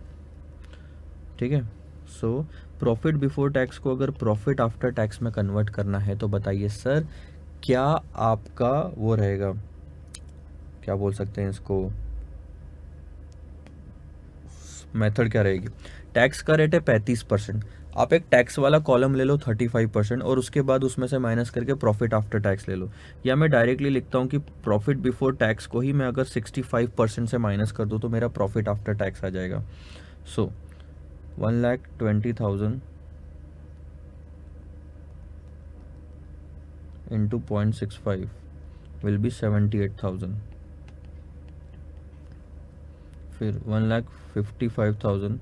ठीक है, सो प्रॉफिट बिफोर टैक्स को अगर प्रॉफिट आफ्टर टैक्स में कन्वर्ट करना है तो बताइए सर क्या आपका वो रहेगा, क्या बोल सकते हैं इसको, मेथड क्या रहेगी। टैक्स का रेट है 35%, आप एक टैक्स वाला कॉलम ले लो 35% और उसके बाद उसमें से माइनस करके प्रॉफिट आफ्टर टैक्स ले लो, या मैं डायरेक्टली लिखता हूँ कि प्रॉफिट बिफोर टैक्स को ही मैं अगर 65% से माइनस कर दूँ तो मेरा प्रॉफिट आफ्टर टैक्स आ जाएगा। सो 1,20,000 इंटू 0.65 विल बी 78,000, फिर 1,55,000।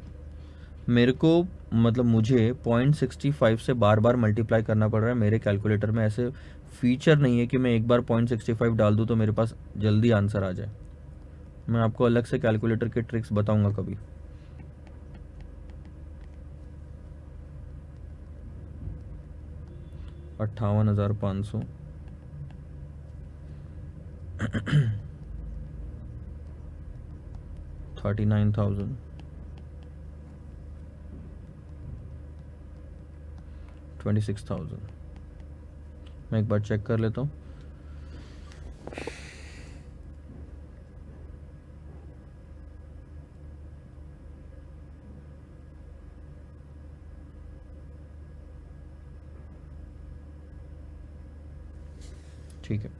मेरे को मतलब मुझे 0.65 से बार बार मल्टीप्लाई करना पड़ रहा है, मेरे कैलकुलेटर में ऐसे फीचर नहीं है कि मैं एक बार 0.65 डाल दूँ तो मेरे पास जल्दी आंसर आ जाए। मैं आपको अलग से कैलकुलेटर के ट्रिक्स बताऊंगा कभी। $58,500, 39,000, 26,000। मैं एक बार चेक कर लेता हूँ। ठीक है,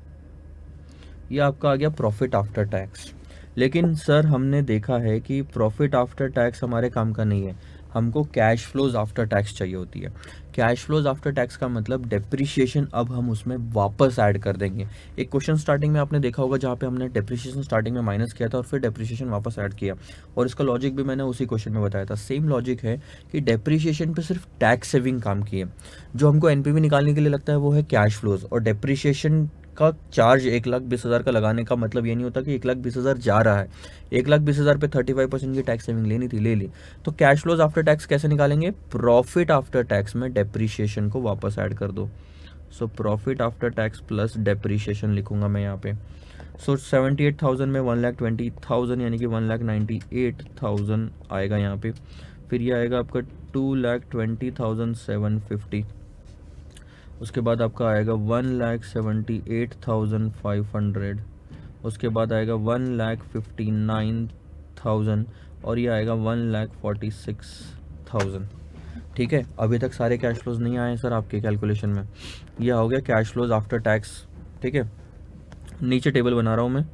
ये आपका आ गया प्रॉफिट आफ्टर टैक्स। लेकिन सर हमने देखा है कि प्रॉफिट आफ्टर टैक्स हमारे काम का नहीं है, हमको कैश फ्लोज आफ्टर टैक्स चाहिए होती है। कैश फ्लोज आफ्टर टैक्स का मतलब डेप्रिसिएशन अब हम उसमें वापस ऐड कर देंगे। एक क्वेश्चन स्टार्टिंग में आपने देखा होगा जहाँ पे हमने डेप्रिसिएशन स्टार्टिंग में माइनस किया था और फिर डेप्रिसिएशन वापस ऐड किया, और इसका लॉजिक भी मैंने उसी क्वेश्चन में बताया था। सेम लॉजिक है कि डेप्रिसिएशन पे सिर्फ टैक्स सेविंग काम की है, जो हमको एनपीवी निकालने के लिए लगता है वो है कैश फ्लोज। और डेप्रिसिएशन का चार्ज 1,20,000 का लगाने का मतलब ये नहीं होता कि 1,20,000 जा रहा है, 1,20,000 पे 35% की टैक्स सेविंग लेनी थी, ले ली। तो कैश फ्लोज आफ्टर टैक्स कैसे निकालेंगे, प्रॉफिट आफ्टर टैक्स में डेप्रिसिएशन को वापस ऐड कर दो। So profit after tax plus depreciation लिखूंगा मैं यहाँ पे। सो 78,000 में 1,20,000 यानी कि 1,98,000 आएगा यहाँ पे। फिर ये आएगा आपका 2,20,750। उसके बाद आपका आएगा 1,78,500। उसके बाद आएगा 1,59,000 और ये आएगा 1,46,000। ठीक है, अभी तक सारे कैश फ्लोज नहीं आए हैं सर आपके कैलकुलेशन में। यह हो गया कैश फ्लोज आफ्टर टैक्स। ठीक है, नीचे टेबल बना रहा हूँ मैं।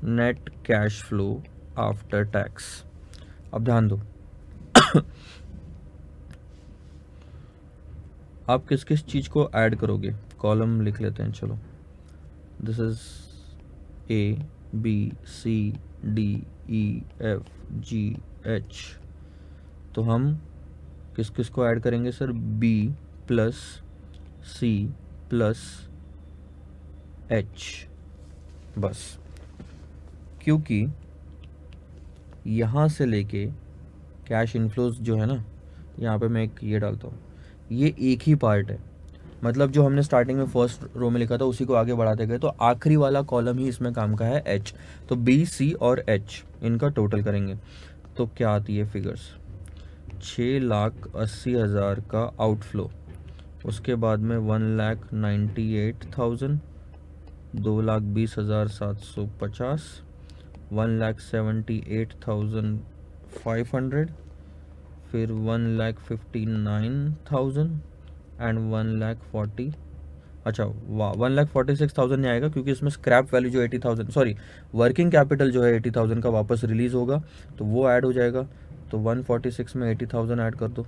Net cash flow after tax. अब ध्यान दो आप किस किस चीज को ऐड करोगे, कॉलम लिख लेते हैं चलो। This is A B C D E F G H. तो हम किस किस को ऐड करेंगे sir, B plus C plus H, बस। क्योंकि यहाँ से लेके कैश इनफ्लोज जो है ना, यहाँ पे मैं एक ये डालता हूँ, ये एक ही पार्ट है। मतलब जो हमने स्टार्टिंग में फर्स्ट रो में लिखा था उसी को आगे बढ़ाते गए, तो आखिरी वाला कॉलम ही इसमें काम का है, एच। तो बी सी और एच इनका टोटल करेंगे तो क्या आती है फिगर्स, 6,80,000 का आउटफ्लो। उसके बाद में 1,98,000, 2,20,750, 1,78,500, फिर 1,59,000 एंड 1,40,000। अच्छा वाह, 1,46,000 नहीं आएगा क्योंकि इसमें स्क्रैप वैल्यू जो 80,000, सॉरी वर्किंग कैपिटल जो है 80,000 का वापस रिलीज होगा तो वो ऐड हो जाएगा। तो 146 में 80,000 ऐड कर दो,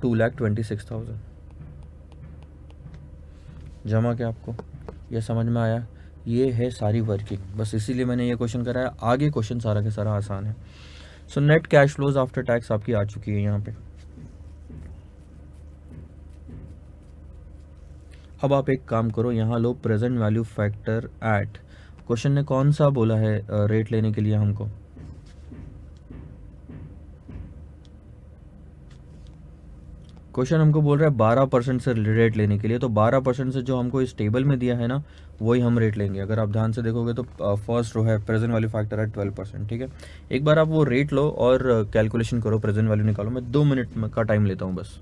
2,26,000 जमा। क्या आपको ये समझ में आया? ये है सारी वर्किंग, बस इसीलिए मैंने ये क्वेश्चन कराया। आगे क्वेश्चन सारा के सारा आसान है। So net cash flows after tax आपकी आ चुकी है यहाँ पे। अब आप एक काम करो, यहाँ लो present value factor at. Question ने कौन सा बोला है रेट लेने के लिए हमको? क्वेश्चन हमको बोल रहा है 12% से रेट लेने के लिए, तो 12% से जो हमको इस टेबल में दिया है ना वही हम रेट लेंगे। अगर आप ध्यान से देखोगे तो फर्स्ट रो है प्रेजेंट वैल्यू फैक्टर है 12%। ठीक है, एक बार आप वो रेट लो और कैलकुलेशन करो, प्रेजेंट वैल्यू निकालो। मैं 2 मिनट का टाइम लेता हूँ बस।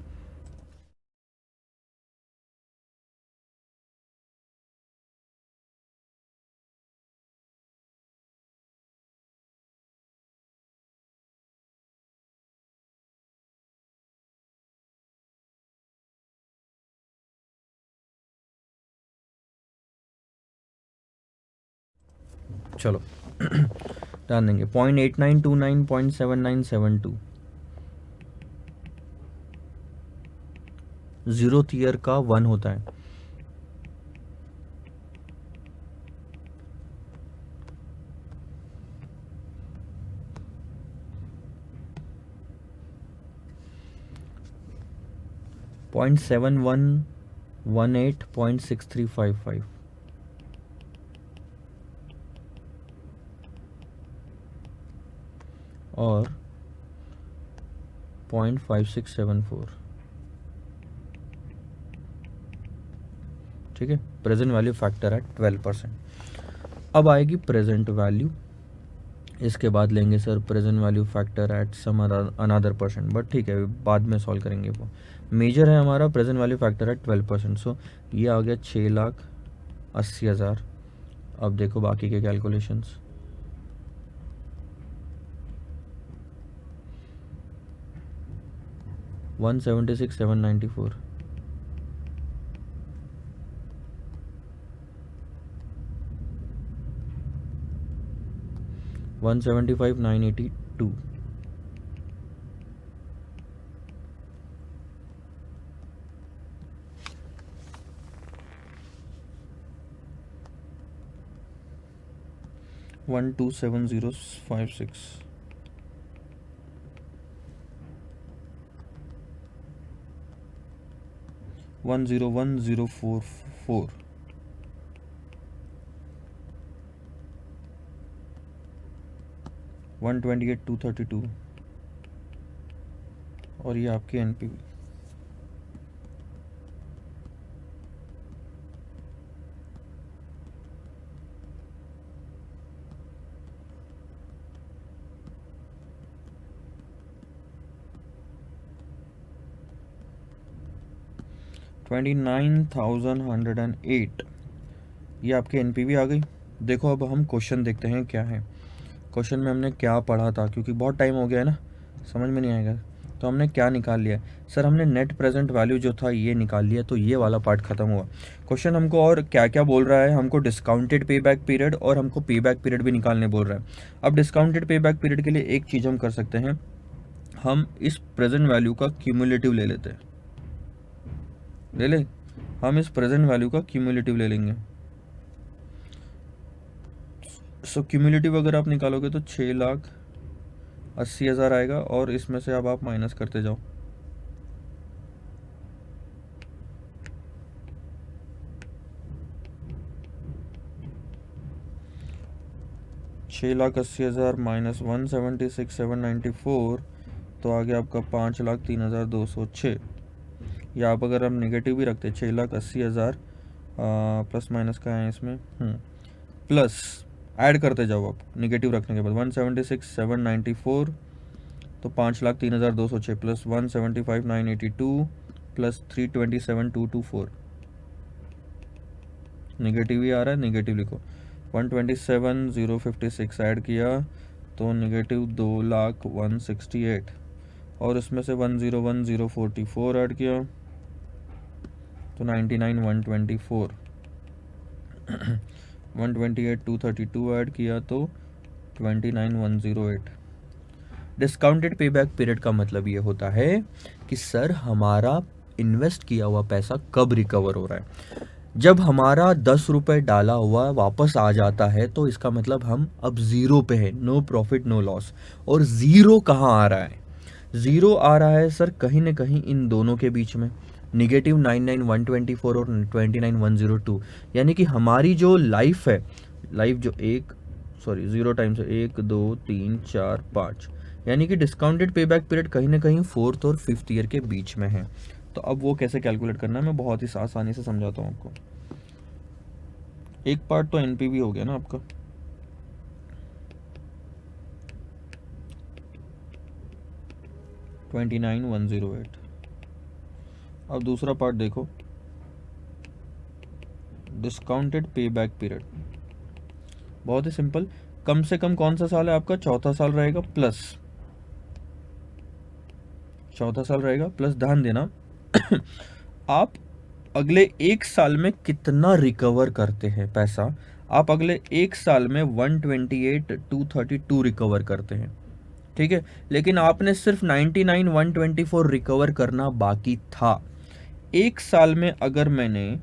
चलो ध्यान देंगे, 0.8929, 0.7972 जीरोथ ईयर का 1 होता है। पॉइंट 7118, 0.6355 और 0.5674। ठीक है, प्रेजेंट वैल्यू फैक्टर है 12%। अब आएगी प्रेजेंट वैल्यू, इसके बाद लेंगे sir present value factor at some another percent, but ठीक है बाद में सॉल्व करेंगे। वो मेजर है हमारा प्रेजेंट वैल्यू फैक्टर एट 12%। सो ये आ गया 6,80,000। अब देखो बाकी के कैलकुलेशंस। $176,794, 175,982, 127,056, 101,044, 101,044, 128,232 और ये आपकी एनपीवी। $29,108 ये आपकी एनपीवी आ गई। देखो अब हम क्वेश्चन देखते हैं क्या है। क्वेश्चन में हमने क्या पढ़ा था, क्योंकि बहुत टाइम हो गया है ना, समझ में नहीं आएगा। तो हमने क्या निकाल लिया सर, हमने नेट प्रेजेंट वैल्यू जो था ये निकाल लिया, तो ये वाला पार्ट खत्म हुआ। क्वेश्चन हमको और क्या क्या बोल रहा है, हमको डिस्काउंटेड पे बैक पीरियड और हमको पे बैक पीरियड भी निकालने बोल रहा है। अब डिस्काउंटेड पे बैक पीरियड के लिए एक चीज़ हम कर सकते हैं, हम इस प्रेजेंट वैल्यू का क्यूमुलेटिव ले लेते हैं। ले ले, हम इस प्रेजेंट वैल्यू का क्यूमुलेटिव ले लेंगे। सो क्यूमुलेटिव अगर आप निकालोगे तो 6,80,000 आएगा, और इसमें से अब आप माइनस करते जाओ। $6,80,000 माइनस 176,794, तो आगे आपका 5,03,206। या आप अगर हम नेगेटिव भी रखते 6,80,000 प्लस माइनस का है इसमें, प्लस ऐड करते जाओ आप निगेटिव रखने के बाद 176,794, तो 5,03,206 प्लस 175,982 प्लस 327,224, निगेटिव ही आ रहा है, निगेटिव लिखो। 127,056 ऐड किया तो निगेटिव 2,01,68, और इसमें से 101,044 ऐड किया तो 99,124, 128,232 ऐड किया तो 29,108। डिस्काउंटेड पे बैक पीरियड का मतलब ये होता है कि सर हमारा इन्वेस्ट किया हुआ पैसा कब रिकवर हो रहा है। जब हमारा 10 रुपये डाला हुआ वापस आ जाता है तो इसका मतलब हम अब ज़ीरो पे है, नो प्रॉफिट नो लॉस। और ज़ीरो कहाँ आ रहा है, ज़ीरो आ रहा है सर कहीं ना कहीं इन दोनों के बीच में, निगेटिव 99,124 और 29,102। यानी कि हमारी जो लाइफ है, लाइफ जो ज़ीरो टाइम्स 1 2 3 4 5, यानी कि डिस्काउंटेड पे बैक पीरियड कहीं ना कहीं 4th और 5th ईयर के बीच में है। तो अब वो कैसे कैलकुलेट करना है मैं बहुत ही आसानी से समझाता हूँ आपको। एक पार्ट तो एनपीवी हो गया ना आपका, $29,108। अब दूसरा पार्ट देखो, डिस्काउंटेड पे बैक पीरियड। बहुत ही सिंपल, कम से कम कौन सा साल है आपका, चौथा साल रहेगा, प्लस चौथा साल रहेगा प्लस, ध्यान देना आप अगले एक साल में कितना रिकवर करते हैं पैसा। आप अगले एक साल में 128,232 रिकवर करते हैं, ठीक है। लेकिन आपने सिर्फ 99,124 रिकवर करना बाकी था। एक साल में अगर मैंने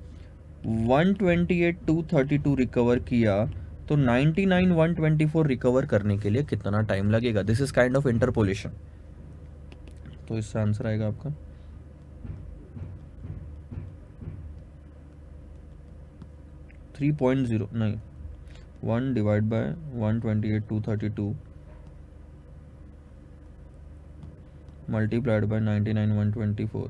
128,232 रिकवर किया तो 99,124 रिकवर करने के लिए कितना टाइम लगेगा। This is kind of interpolation. तो इससे आंसर आएगा आपका 3.0 नहीं 1 डिवाइड बाय 128,232 मल्टीप्लाइड बाय 99,124,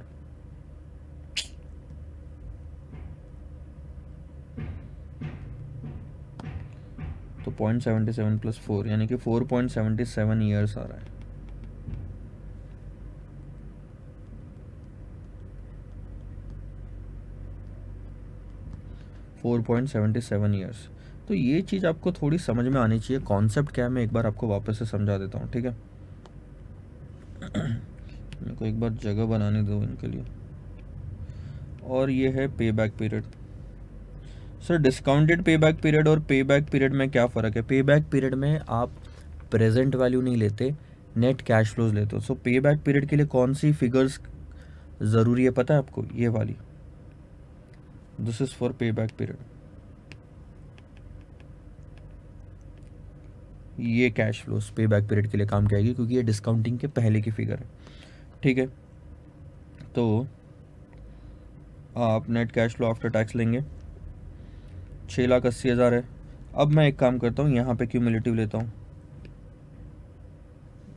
तो 0.77 प्लस 4 यानी कि 4.77 ईयर्स आ रहा है। $4.77 ईयर्स। तो ये चीज़ आपको थोड़ी समझ में आनी चाहिए, कॉन्सेप्ट क्या है मैं एक बार आपको वापस से समझा देता हूँ, ठीक है। मेरे को एक बार जगह बनाने दो इनके लिए। और ये है पे back period. Sir discounted payback period और पे बैक पीरियड में क्या फ़र्क है। पे बैक पीरियड में आप प्रेजेंट वैल्यू नहीं लेते, नेट कैश फ्लोज लेते हो। सो पे बैक पीरियड के लिए कौन सी फिगर्स ज़रूरी है पता है आपको, ये वाली, दिस इज़ फॉर पे बैक पीरियड। ये कैश फ्लोज पे बैक पीरियड के लिए काम की आएगी क्योंकि ये डिस्काउंटिंग के पहले की फिगर है, ठीक है। तो आप net cash flow after tax लेंगे, 6,80,000 है। अब मैं एक काम करता हूँ, यहाँ पे क्यूमुलेटिव लेता हूँ,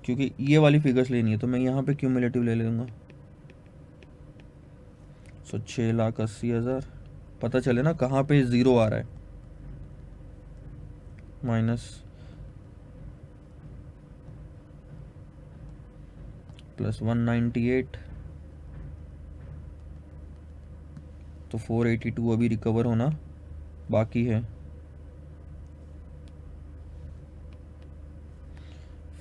क्योंकि ये वाली फिगर्स लेनी है तो मैं यहाँ पे क्यूमुलेटिव ले लूँगा। सो 6,80,000, पता चले ना कहाँ पे ज़ीरो आ रहा है, माइनस प्लस 198, तो 482 अभी रिकवर होना बाकी है।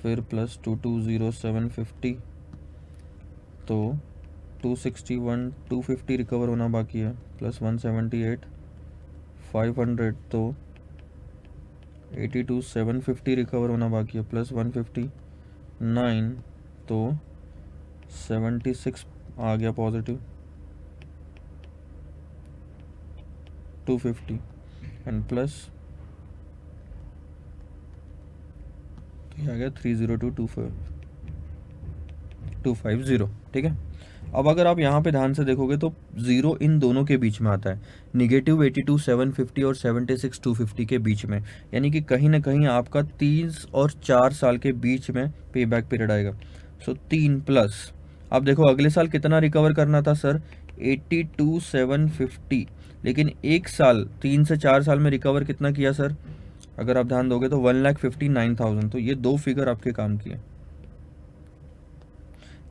फिर प्लस 220,750, तो 261 250 रिकवर होना बाकी है, प्लस 178 500, तो 82,750 रिकवर होना बाकी है, प्लस 159, तो 76 आ गया पॉजिटिव, 250 एंड प्लस तो ये आ गया 302,250, ठीक है। अब अगर आप यहाँ पे ध्यान से देखोगे तो ज़ीरो इन दोनों के बीच में आता है, -82,750 और 76,250 के बीच में, यानी कि कहीं ना कहीं आपका 3 और 4 साल के बीच में पे बैक पीरियड आएगा। सो 3 प्लस, अब देखो अगले साल कितना रिकवर करना था सर, 82,750, लेकिन एक साल 3 से 4 साल में रिकवर कितना किया सर, अगर आप ध्यान दोगे तो 1,59,000, तो ये दो फिगर आपके काम की है।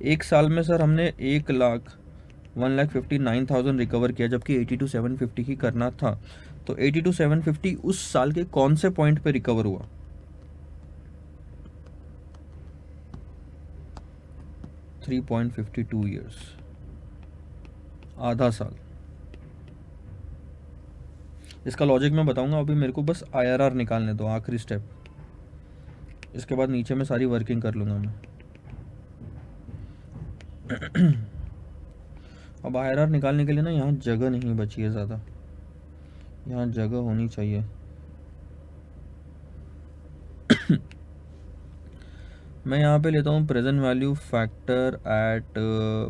एक साल में सर हमने 1,59,000 रिकवर किया, जबकि 82,750 ही करना था। तो 82,750 उस साल के कौन से पॉइंट पे रिकवर हुआ, 3.52 ईयर्स, आधा साल। इसका लॉजिक मैं बताऊंगा, अभी मेरे को बस IRR निकालने दो, आखिरी स्टेप, इसके बाद नीचे में सारी वर्किंग कर लूंगा मैं। अब IRR निकालने के लिए ना यहाँ जगह नहीं बची है ज़्यादा, यहाँ जगह होनी चाहिए। मैं यहाँ पे लेता हूँ प्रेजेंट वैल्यू फैक्टर एट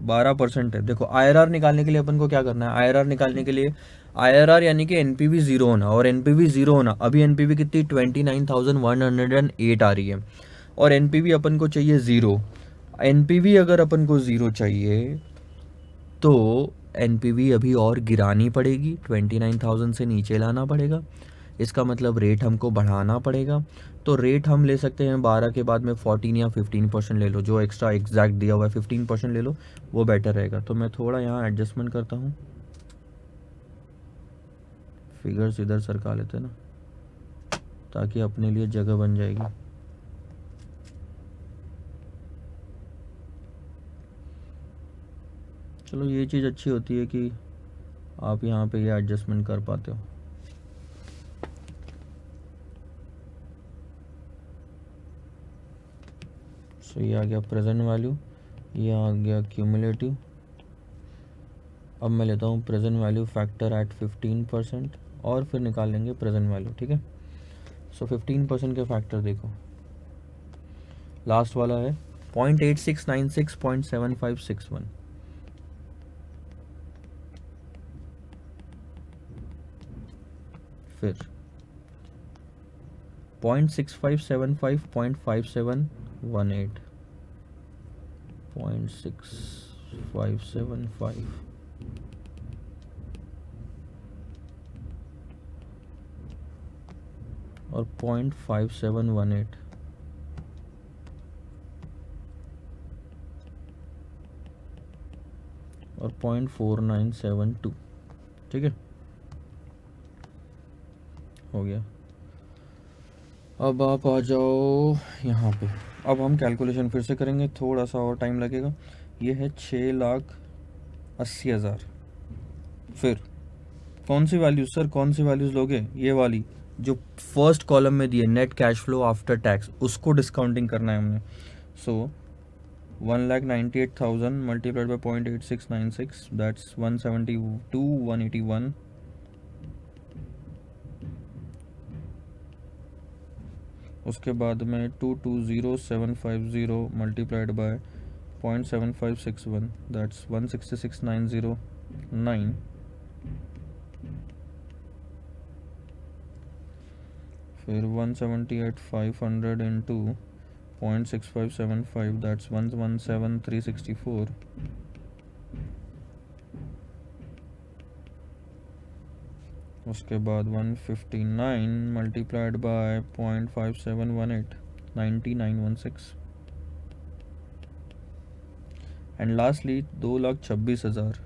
12% है। देखो IRR निकालने के लिए अपन को क्या करना है, IRR निकालने के लिए IRR यानी कि NPV ज़ीरो होना, और NPV ज़ीरो होना, अभी NPV कितनी 29,108 आ रही है, और NPV अपन को चाहिए ज़ीरो। NPV अगर अपन को ज़ीरो चाहिए तो NPV अभी और गिरानी पड़ेगी, 29,000 से नीचे लाना पड़ेगा, इसका मतलब रेट हमको बढ़ाना पड़ेगा। तो रेट हम ले सकते हैं 12 के बाद में 14 या 15% ले लो, जो एक्स्ट्रा एग्जैक्ट दिया हुआ है 15% ले लो, वो बेटर रहेगा। तो मैं थोड़ा यहाँ एडजस्टमेंट करता हूँ, फिगर्स इधर सरका लेते हैं ना, ताकि अपने लिए जगह बन जाएगी। चलो ये चीज़ अच्छी होती है कि आप यहाँ पे ये एडजस्टमेंट कर पाते हो। सो ये आ गया प्रेजेंट वैल्यू, ये आ गया क्यूमुलेटिव। अब मैं लेता हूँ प्रेजेंट वैल्यू फैक्टर एट 15% और फिर निकाल लेंगे प्रेजेंट वैल्यू, ठीक है। सो 15% के फैक्टर देखो, लास्ट वाला है 0.8696.7561, फिर 0.6575.5718, 0.6575 और 0.5718, और 0.4972, ठीक है, हो गया। अब आप आ जाओ यहाँ पे, अब हम कैलकुलेशन फिर से करेंगे, थोड़ा सा और टाइम लगेगा। ये है 6,80,000, फिर कौन सी वैल्यूज सर, कौन सी वैल्यूज लोगे, ये वाली जो फर्स्ट कॉलम में दी है, net cash flow after tax, उसको डिस्काउंटिंग करना है हमने। सो 1,98,000 मल्टीप्लाइड बाई 0.8696, दैट्स 172,181, उसके बाद में 220,750 मल्टीप्लाइड बाय 0.7561, दैट्स 166,909, फिर 178,500 इंटू 0.6575, दैट्स 117,364. उसके बाद 159 multiplied by 0.5718, 9916. And lastly 2,26,000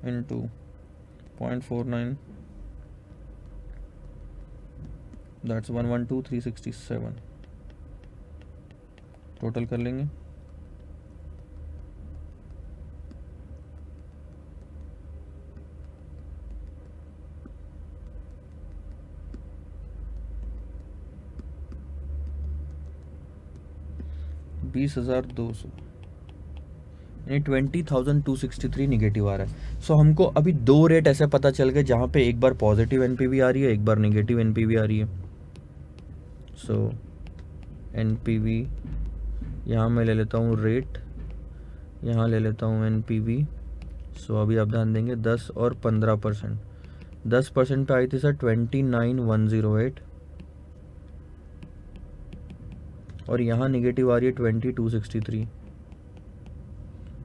into 0.49, that's 112,367. Total कर लेंगे. $20,200 यानी 20,263 निगेटिव आ रहा है. सो हमको अभी दो रेट ऐसे पता चल गए जहाँ पे एक बार पॉजिटिव एनपीवी आ रही है, एक बार निगेटिव एनपीवी आ रही है. सो एनपीवी यहाँ मैं ले लेता हूँ रेट, यहाँ ले लेता हूँ एनपीवी. सो अभी आप ध्यान देंगे 10 और 15%. 10% पे आई थी सर 29,108 और यहाँ निगेटिव आ रही है 20,263.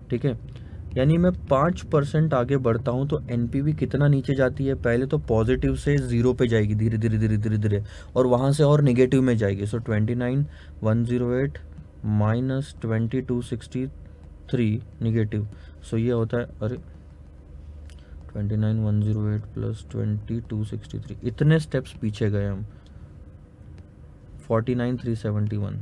ठीक है, यानी मैं 5% आगे बढ़ता हूँ तो एनपीवी कितना नीचे जाती है. पहले तो पॉजिटिव से जीरो पे जाएगी धीरे धीरे धीरे धीरे धीरे और वहाँ से और निगेटिव में जाएगी. सो 29,108 माइनस 20,263 निगेटिव. सो ये होता है, अरे 29,108 प्लस 20,263, इतने स्टेप्स पीछे गए हम. 49,371.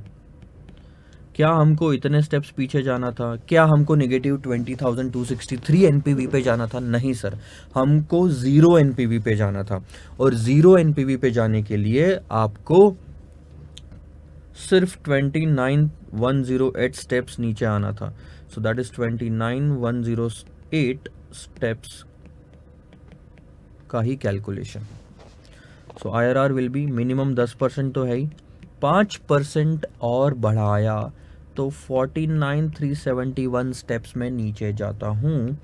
क्या हमको इतने स्टेप्स पीछे जाना था? क्या हमको नेगेटिव 20,263 एनपीवी पे जाना था? नहीं सर, हमको जीरो एनपीवी पे जाना था. और जीरो एनपीवी पे जाने के लिए आपको सिर्फ 29,108 स्टेप्स नीचे आना था. सो दैट इज 29,108 स्टेप्स का ही calculation. So IRR will be minimum 10% तो है ही, 5% और बढ़ाया तो 49,371 स्टेप्स में नीचे जाता हूँ.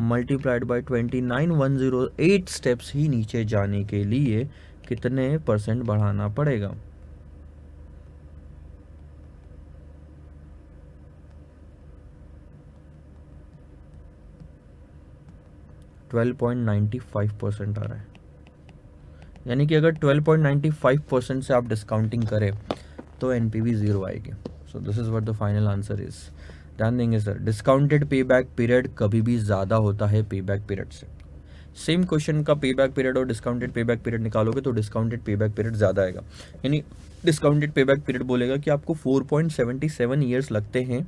मल्टीप्लाइड बाय 29,108 स्टेप्स ही नीचे जाने के लिए कितने परसेंट बढ़ाना पड़ेगा? $12.95 आ रहा है. यानी कि अगर 12.95% से आप डिस्काउंटिंग करें तो एनपीवी ज़ीरो आएगी. सो this is what the final answer is. ध्यान देंगे sir, discounted payback period कभी भी ज़्यादा होता है पे बैक पीरियड से. सेम क्वेश्चन का पे बैक पीरियड और डिस्काउंटेड पे बैक पीरियड निकालोगे तो डिस्काउंटेड पे बैक पीरियड ज़्यादा आएगा. यानी डिस्काउंटेड पे बैक पीरियड बोलेगा कि आपको 4.77 ईयर्स लगते हैं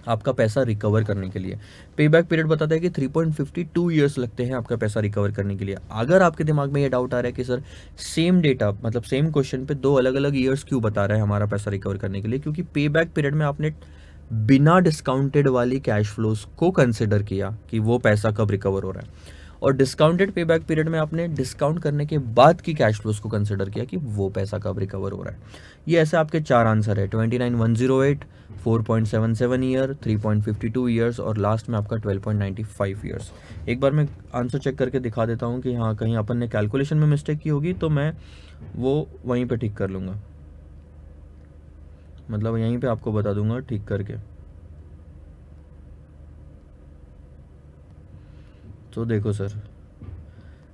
आपका पैसा रिकवर करने के लिए. पे बैक पीरियड बताता है कि 3.52 ईयर्स लगते हैं आपका पैसा रिकवर करने के लिए. अगर आपके दिमाग में ये डाउट आ रहा है कि सर सेम डेटा मतलब सेम क्वेश्चन पे दो अलग अलग ईयर्स क्यों बता रहा है हमारा पैसा रिकवर करने के लिए, क्योंकि पे बैक पीरियड में आपने बिना डिस्काउंटेड वाली कैश फ्लोज को कंसिडर किया कि वो पैसा कब रिकवर हो रहा है, और डिस्काउंटेड पे बैक पीरियड में आपने डिस्काउंट करने के बाद की कैश फ्लोज को कंसिडर किया कि वो पैसा कब रिकवर हो रहा है. ये ऐसे आपके चार आंसर है, 29,108, 4.77 ईयर, 3.52 ईयर्स और लास्ट में आपका 12.95 ईयर्स. एक बार मैं आंसर चेक करके दिखा देता हूँ कि हाँ कहीं अपन ने कैलकुलेशन में मिस्टेक की होगी तो मैं वो वहीं पे ठीक कर लूँगा, मतलब यहीं पे आपको बता दूंगा ठीक करके. तो देखो सर,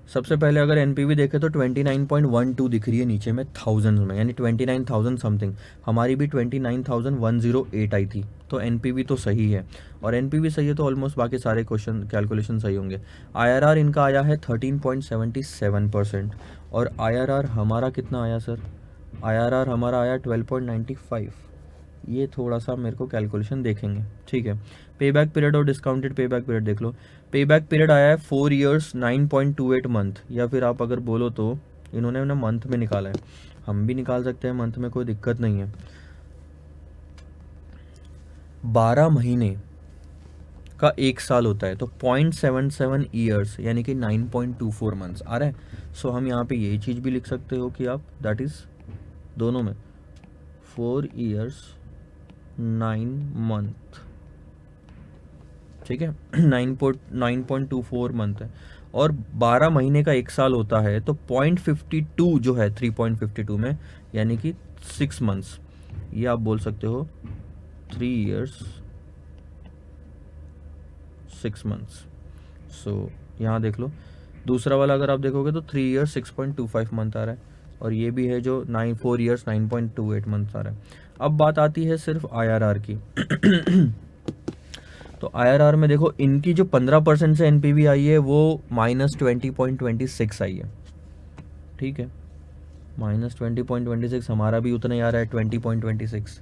सबसे पहले अगर एनपीवी देखें तो 29.12 दिख रही है नीचे में थाउजेंड्स में, यानी 29,000 समथिंग. हमारी भी 29,108 आई थी, तो एनपीवी तो सही है. और एनपीवी सही है तो ऑलमोस्ट बाकी सारे क्वेश्चन कैलकुलेशन सही होंगे. आईआरआर इनका आया है 13.77% और आईआरआर हमारा कितना आया सर? आईआरआर हमारा आया 12.95. ये थोड़ा सा मेरे को कैलकुलेशन देखेंगे, ठीक है. पे बैक पीरियड और डिस्काउंटेड पे बैक पीरियड देख लो. पे बैक पीरियड आया है 4 ईयर्स 9.28 मंथ, या फिर आप अगर बोलो तो इन्होंने ना मंथ में निकाला है, हम भी निकाल सकते हैं मंथ में, कोई दिक्कत नहीं है. 12 महीने का एक साल होता है तो 0.77 ईयर्स यानी कि 9.24 मंथ्स आ रहा है. सो हम यहाँ पे यही चीज़ भी लिख सकते हो कि आप दैट इज़ दोनों में 4 ईयर्स 9 मंथ, ठीक है. 9.24 मंथ है. और 12 महीने का 1 साल होता है, तो 0.52 जो है 3.52 में, यानी कि 6 मंथ्स, ये आप बोल सकते हो 3 years 6 मंथ्स। सो यहाँ देख लो, दूसरा वाला अगर आप देखोगे तो 3 years 6.25 मंथ आ रहा है, और ये भी है जो 4 years 9.28 मंथ आ रहा है। अब बात आती है सिर्फ IRR की। तो IRR में देखो, इनकी जो 15% से NPV आई है वो -20.26 आई है, ठीक है। -20.26, हमारा भी उतना ही आ रहा है 20.26।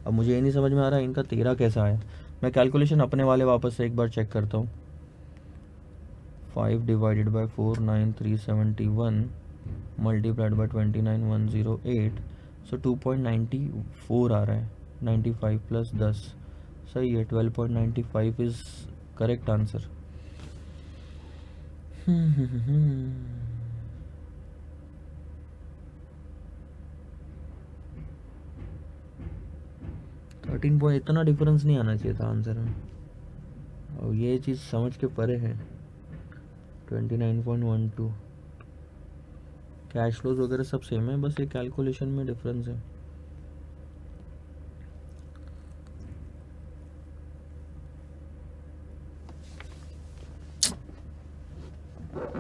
अब मुझे ये नहीं समझ में आ रहा है इनका 13 कैसा आया। मैं कैलकुलेशन अपने वाले वापस से एक बार चेक करता हूँ। 5 डिवाइडेड बाई 49371 मल्टीप्लाइड बाई 29108, सो 2.94 आ रहा है। 95 प्लस 10 सही है, 12.95 इज करेक्ट आंसर। 13 पॉइंट, इतना डिफरेंस नहीं आना चाहिए था आंसर में, और ये चीज़ समझ के परे है। 29.12 कैश फ्लोज वगैरह सब सेम है, बस ये कैलकुलेशन में डिफरेंस है।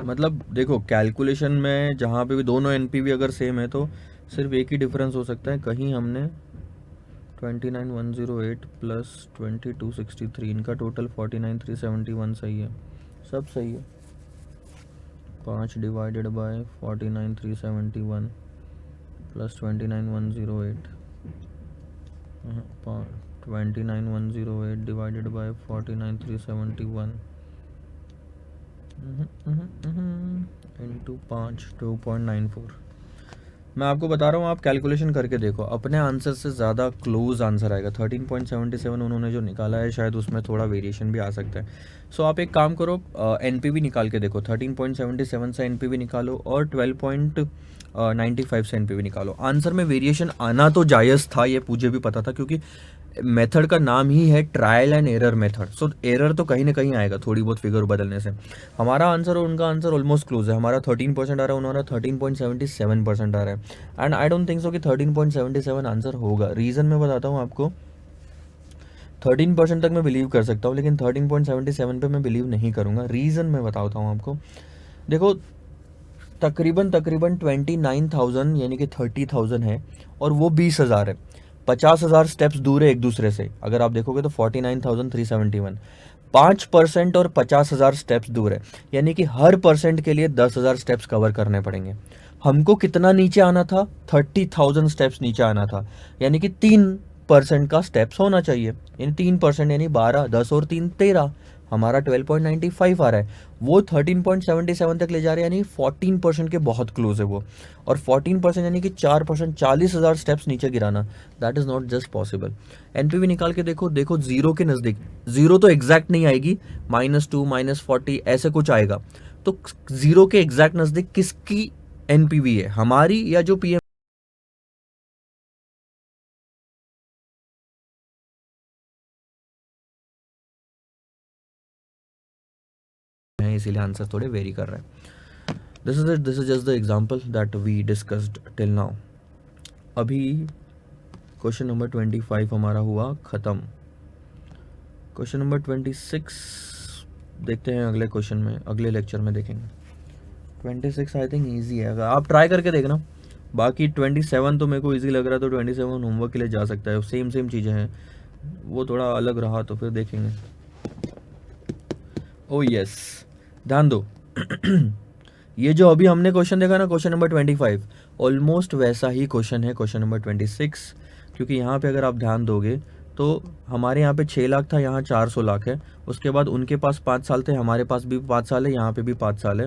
मतलब देखो, कैलकुलेशन में जहाँ पे भी दोनों NPV अगर सेम है तो सिर्फ एक ही डिफरेंस हो सकता है, कहीं हमने 29,108 प्लस 2263, इनका टोटल 49,371 सही है, सब सही है। 5 divided by 49,371 plus 29,108, 29,108 divided by 49,371 into 5, 2.94। मैं आपको बता रहा हूँ, आप कैलकुलेशन करके देखो, अपने आंसर से ज़्यादा क्लोज आंसर आएगा। 13.77 उन्होंने जो निकाला है, शायद उसमें थोड़ा वेरिएशन भी आ सकता है। सो आप एक काम करो, NPV निकाल के देखो, 13.77 से NPV निकालो और 12.95 से NPV निकालो। आंसर में वेरिएशन आना तो जायज़ था, ये मुझे भी पता था, क्योंकि मेथड का नाम ही है trial and error method. So error तो कहीं ना कहीं आएगा थोड़ी बहुत फिगर बदलने से। हमारा आंसर और उनका आंसर ऑलमोस्ट क्लोज है। हमारा 13% आ रहा है, उन्होंने 13.77% आ रहा है। And I don't think so कि 13.77 आंसर होगा। रीज़न मैं बताता हूँ आपको। 13% तक मैं बिलीव कर सकता हूँ, लेकिन 13.77 पे मैं बिलीव नहीं करूँगा। रीज़न मैं बताता हूँ आपको। देखो, तकरीबन 29,000 यानी कि 30,000 है, और वो 20,000 है। 50,000 स्टेप्स दूर है एक दूसरे से। अगर आप देखोगे तो 49,371, 5% और 50,000 स्टेप्स दूर है, यानी कि हर परसेंट के लिए 10,000 स्टेप्स कवर करने पड़ेंगे। हमको कितना नीचे आना था? 30,000 स्टेप्स नीचे आना था, यानी कि 3% का स्टेप्स होना चाहिए, यानी 3% यानी 12, 10 और 3 13। हमारा 12.95 आ रहा है, वो 13.77 तक ले जा रहे हैं, यानी 14% के बहुत क्लोज है वो। और 14% यानी कि 4%, 40,000 स्टेप्स नीचे गिराना, that is not just possible. NPV निकाल के देखो, देखो जीरो के नज़दीक, जीरो तो एग्जैक्ट नहीं आएगी, -2 -40 ऐसे कुछ आएगा। तो जीरो के एग्जैक्ट नज़दीक किसकी NPV है, हमारी या जो PM है, इसीलिए आंसर थोड़े वेरी कर रहे हैं। This is just the example that we discussed till now. अभी क्वेश्चन नंबर 25 हमारा हुआ ख़त्म। क्वेश्चन नंबर 26 देखते हैं अगले क्वेश्चन में, अगले लेक्चर में देखेंगे। 26 आई थिंक ईजी है, अगर आप ट्राई करके देखना। बाकी 27 तो मेरे को ईजी लग रहा है, तो 27 होमवर्क के लिए जा सकता है। सेम सेम चीज़ें हैं, वो थोड़ा अलग रहा तो फिर देखेंगे। ओ यस, ध्यान दो। ये जो अभी हमने क्वेश्चन देखा ना, क्वेश्चन नंबर 25, ऑलमोस्ट वैसा ही क्वेश्चन है क्वेश्चन नंबर 26। क्योंकि यहाँ पे अगर आप ध्यान दोगे तो हमारे यहाँ पे 6 लाख था, यहाँ 400 लाख है। उसके बाद उनके पास 5 साल थे, हमारे पास भी 5 साल है, यहाँ पे भी 5 साल है।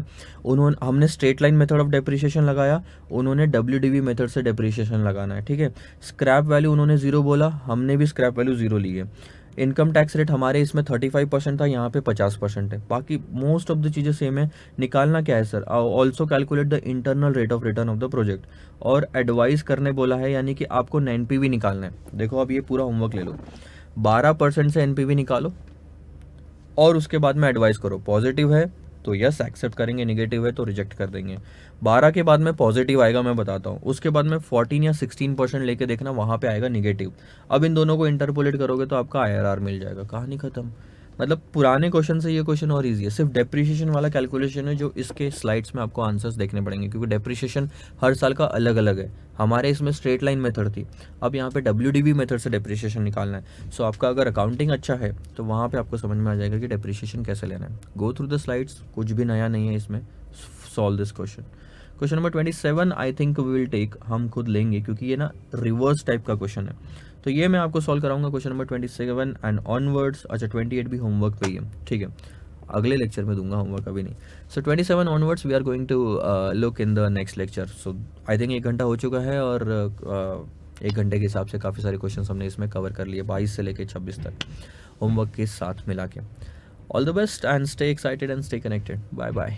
हमने straight line method of depreciation लगाया, उन्होंने WDV मेथड से डेप्रिसिएशन लगाना है, ठीक है। स्क्रैप वैल्यू उन्होंने 0 बोला, हमने भी स्क्रैप वैल्यू 0 ली है। इनकम टैक्स रेट हमारे इसमें 35% था, यहाँ पे 50% है। बाकी मोस्ट ऑफ द चीज़ें सेम है। निकालना क्या है sir? Also calculate the internal rate of return of the project, और एडवाइस करने बोला है, यानी कि आपको NPV निकालना है। देखो अब ये पूरा होमवर्क ले लो, 12% से NPV निकालो और उसके बाद में एडवाइस करो। पॉजिटिव है तो यस एक्सेप्ट करेंगे, नेगेटिव है तो रिजेक्ट कर देंगे। 12 के बाद में पॉजिटिव आएगा, मैं बताता हूँ। उसके बाद में 14 या 16% लेके देखना, वहाँ पे आएगा निगेटिव। अब इन दोनों को इंटरपोलेट करोगे तो आपका IRR मिल जाएगा, कहानी खत्म। मतलब पुराने क्वेश्चन से ये क्वेश्चन और ईजी है, सिर्फ डेप्रिसिएशन वाला कैलकुलेशन है जो इसके स्लाइड्स में आपको आंसर्स देखने पड़ेंगे, क्योंकि डेप्रिसिएशन हर साल का अलग अलग है। हमारे इसमें स्ट्रेट लाइन मेथड थी, अब यहाँ पे WDV मेथड से डेप्रिसिएशन निकालना है। सो आपका अगर अकाउंटिंग अच्छा है तो वहाँ पे आपको समझ में आ जाएगा कि डेप्रिसिएशन कैसे लेना है। गो थ्रू द स्लाइड्स, कुछ भी नया नहीं है इसमें। Solve this question. Question number 27 I think we will take, हम खुद लेंगे क्योंकि ये ना रिवर्स टाइप का क्वेश्चन है। तो ये मैं आपको सॉल्व कराऊंगा क्वेश्चन नंबर 27 एंड ऑनवर्ड्स। अच्छा 28 भी होमवर्क पे ही है, ठीक है, अगले लेक्चर में दूंगा, होमवर्क अभी नहीं। So 27 onwards we are going to look in the next lecture. So I think 1 घंटा हो चुका है और 1 घंटे के हिसाब से काफ़ी सारे क्वेश्चन हमने इसमें कवर कर लिए, 22 से लेकर 26 तक होमवर्क के साथ मिला के। All the best and stay excited and stay connected. Bye bye.